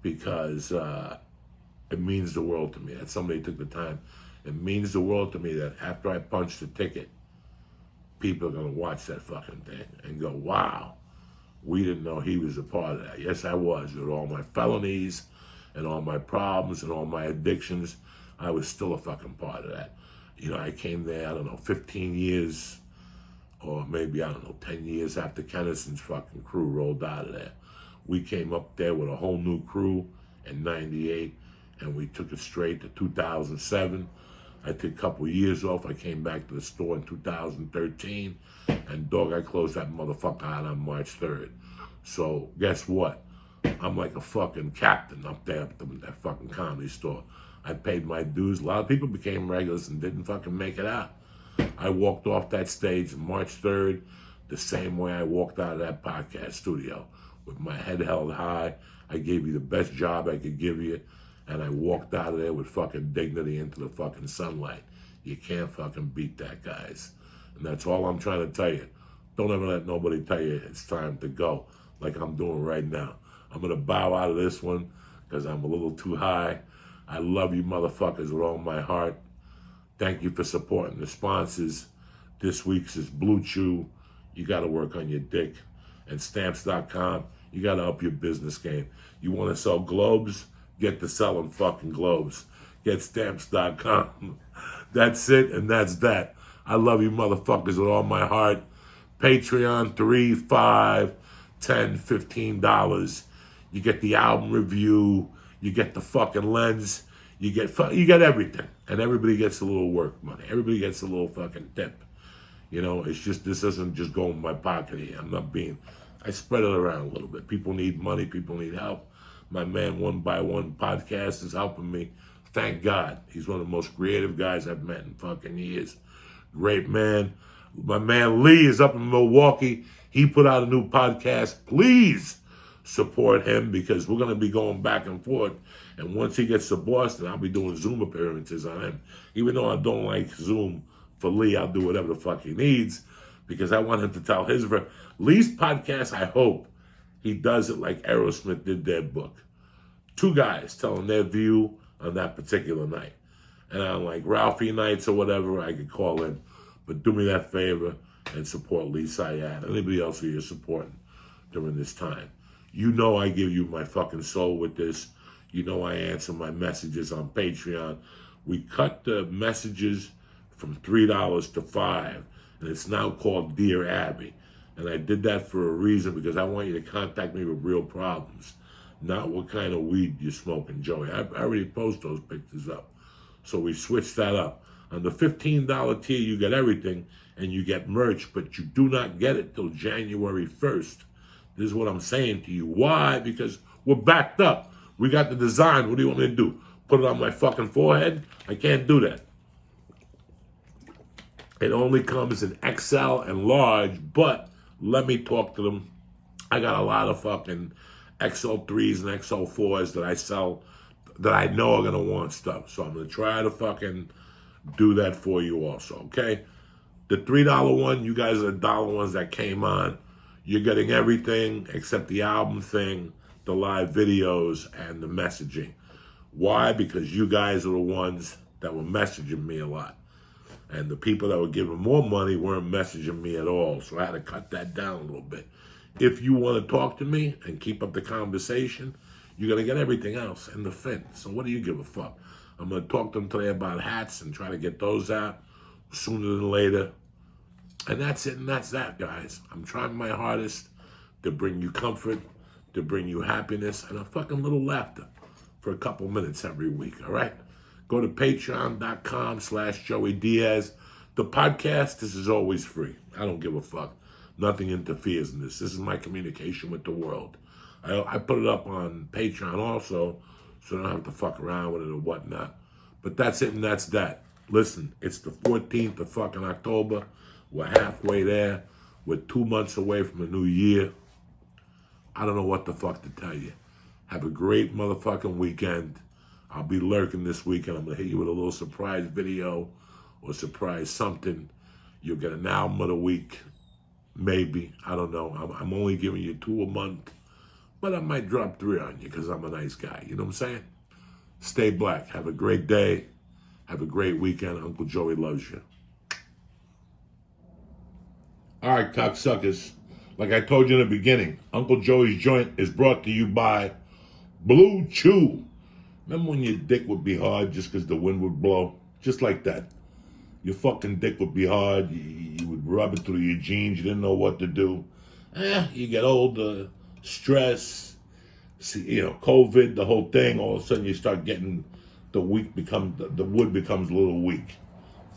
Because it means the world to me that somebody took the time. It means the world to me that after I punch the ticket, people are going to watch that fucking thing and go, wow, we didn't know he was a part of that. Yes, I was. With all my felonies and all my problems and all my addictions, I was still a fucking part of that. I came there, 15 years or maybe, 10 years after Kennison's fucking crew rolled out of there. We came up there with a whole new crew in 98, and we took it straight to 2007. I took a couple of years off. I came back to the store in 2013, and dog, I closed that motherfucker out on March 3rd. So guess what? I'm like a fucking captain up there at that fucking Comedy Store. I paid my dues. A lot of people became regulars and didn't fucking make it out. I walked off that stage on March 3rd the same way I walked out of that podcast studio, with my head held high. I gave you the best job I could give you, and I walked out of there with fucking dignity into the fucking sunlight. You can't fucking beat that, guys. And that's all I'm trying to tell you. Don't ever let nobody tell you it's time to go, like I'm doing right now. I'm going to bow out of this one because I'm a little too high. I love you motherfuckers with all my heart. Thank you for supporting the sponsors. This week's is Blue Chew. You got to work on your dick. And Stamps.com. You got to up your business game. You want to sell globes? Get to selling fucking globes. Get Stamps.com. That's it, and that's that. I love you motherfuckers with all my heart. Patreon, $3, $5, $10, $15. You get the album review. You get the fucking lens. You get everything. And everybody gets a little work money. Everybody gets a little fucking tip. It's just, this doesn't just go in my pocket here. I spread it around a little bit. People need money. People need help. My man, One by One podcast, is helping me. Thank God. He's one of the most creative guys I've met in fucking years. Great man. My man Lee is up in Milwaukee. He put out a new podcast. Please support him because we're going to be going back and forth. And once he gets to Boston, I'll be doing Zoom appearances on him. Even though I don't like Zoom for Lee, I'll do whatever the fuck he needs because I want him to tell his Lee's podcast, I hope he does it like Aerosmith did their book. two guys telling their view on that particular night. And on like Ralphie nights or whatever, I could call in. But do me that favor and support Lee Syed. Anybody else who you're supporting during this time. You know I give you my fucking soul with this. You know I answer my messages on Patreon. We cut the messages from $3 to $5, and it's now called Dear Abby. And I did that for a reason, because I want you to contact me with real problems, not what kind of weed you're smoking, Joey. I already post those pictures up. So we switched that up. On the $15 tier, you get everything, and you get merch, but you do not get it till January 1st. This is what I'm saying to you. Why? Because we're backed up. We got the design. What do you want me to do? Put it on my fucking forehead? I can't do that. It only comes in XL and large, but let me talk to them. I got a lot of fucking XL3s and XL4s that I sell that I know are going to want stuff. So I'm going to try to fucking do that for you also, okay? The $3 one, you guys are the dollar ones that came on. You're getting everything except the album thing, the live videos, and the messaging. Why? Because you guys are the ones that were messaging me a lot. And the people that were giving more money weren't messaging me at all. So I had to cut that down a little bit. If you want to talk to me and keep up the conversation, you're going to get everything else in the fin. So what do you give a fuck? I'm going to talk to them today about hats and try to get those out sooner than later. And that's it, and that's that, guys. I'm trying my hardest to bring you comfort, to bring you happiness, and a fucking little laughter for a couple minutes every week, all right? Go to patreon.com/Joey Diaz. The podcast, this is always free. I don't give a fuck. Nothing interferes in this. This is my communication with the world. I put it up on Patreon also, so I don't have to fuck around with it or whatnot. But that's it, and that's that. Listen, it's the 14th of fucking October. We're halfway there. We're 2 months away from the new year. I don't know what the fuck to tell you. Have a great motherfucking weekend. I'll be lurking this weekend. I'm going to hit you with a little surprise video or surprise something. You'll get an album of the week. Maybe. I don't know. I'm only giving you 2 a month. But I might drop 3 on you because I'm a nice guy. You know what I'm saying? Stay black. Have a great day. Have a great weekend. Uncle Joey loves you. All right, cocksuckers. Like I told you in the beginning, Uncle Joey's Joint is brought to you by Blue Chew. Remember when your dick would be hard just because the wind would blow? Just like that. Your fucking dick would be hard. You would rub it through your jeans. You didn't know what to do. You get older, stress, COVID, the whole thing. All of a sudden you start getting the wood becomes a little weak.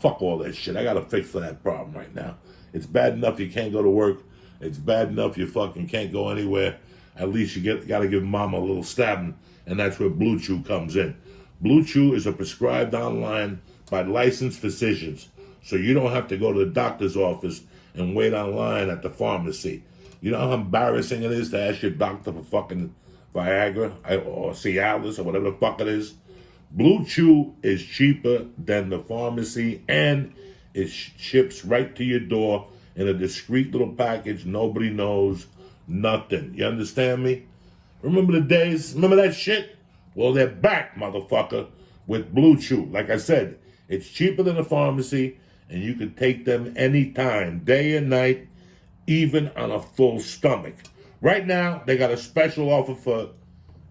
Fuck all that shit. I got a fix for that problem right now. It's bad enough you can't go to work. It's bad enough you fucking can't go anywhere. At least you got to give mama a little stabbing, and that's where Blue Chew comes in. Blue Chew is prescribed online by licensed physicians, so you don't have to go to the doctor's office and wait online at the pharmacy. You know how embarrassing it is to ask your doctor for fucking Viagra or Cialis or whatever the fuck it is? Blue Chew is cheaper than the pharmacy, and it ships right to your door in a discreet little package. Nobody knows nothing. You understand me? Remember the days? Remember that shit? Well, they're back, motherfucker, with Blue Chew. Like I said, it's cheaper than the pharmacy, and you can take them anytime, day and night, even on a full stomach. Right now, they got a special offer for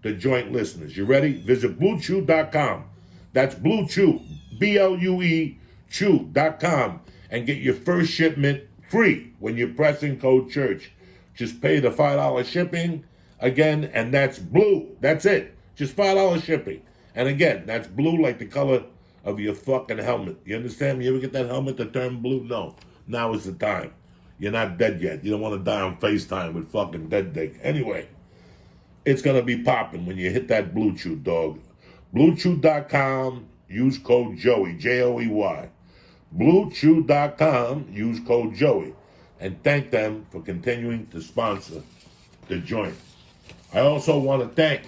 the Joint listeners. You ready? Visit BlueChew.com. That's Blue Chew, BLUE Chew.com, and get your first shipment free when you're pressing code CHURCH. Just pay the $5 shipping again, and that's blue. That's it. Just $5 shipping. And again, that's blue like the color of your fucking helmet. You understand me? You ever get that helmet that turned blue? No. Now is the time. You're not dead yet. You don't want to die on FaceTime with fucking dead dick. Anyway, it's going to be popping when you hit that Blue Chew, dog. BlueChew.com. Use code Joey, Joey. BlueChew.com. Use code Joey. And thank them for continuing to sponsor the Joint. I also want to thank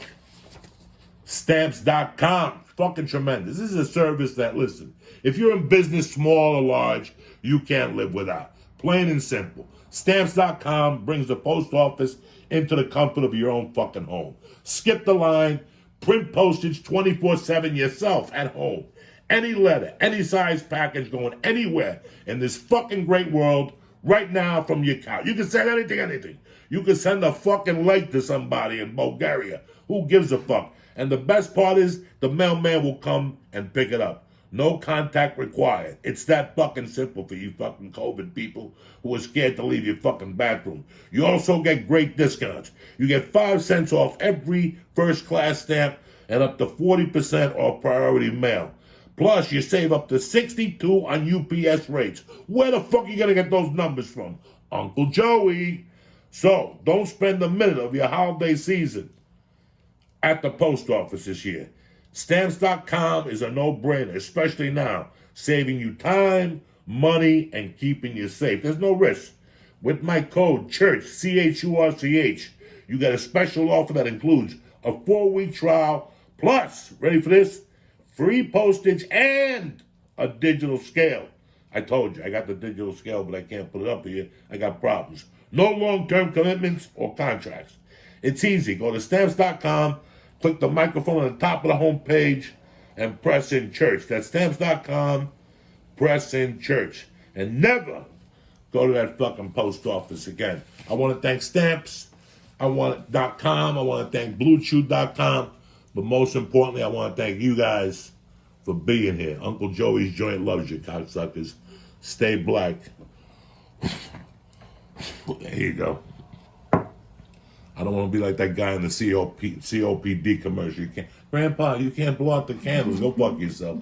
Stamps.com. Fucking tremendous. This is a service that, listen, if you're in business, small or large, you can't live without. Plain and simple. Stamps.com brings the post office into the comfort of your own fucking home. Skip the line. Print postage 24/7 yourself at home. Any letter, any size package going anywhere in this fucking great world right now from your couch. You can send anything. You can send a fucking leg to somebody in Bulgaria. Who gives a fuck? And the best part is the mailman will come and pick it up. No contact required. It's that fucking simple for you fucking COVID people who are scared to leave your fucking bathroom. You also get great discounts. You get 5 cents off every first class stamp and up to 40% off priority mail. Plus, you save up to 62 on UPS rates. Where the fuck are you going to get those numbers from? Uncle Joey. So, don't spend a minute of your holiday season at the post office this year. Stamps.com is a no-brainer, especially now, saving you time, money, and keeping you safe. There's no risk. With my code CHURCH, CHURCH, you get a special offer that includes a 4-week trial, plus, ready for this, free postage and a digital scale. I told you, I got the digital scale, but I can't put it up here. I got problems. No long-term commitments or contracts. It's easy. Go to Stamps.com, click the microphone on the top of the home page, and press in church. That's Stamps.com, press in church. And never go to that fucking post office again. I want to thank Stamps.com. I want to thank BlueChew.com. But most importantly, I want to thank you guys for being here. Uncle Joey's Joint loves you, cocksuckers. Stay black. There you go. I don't want to be like that guy in the COPD commercial. Grandpa, you can't blow out the candles. Go fuck yourself.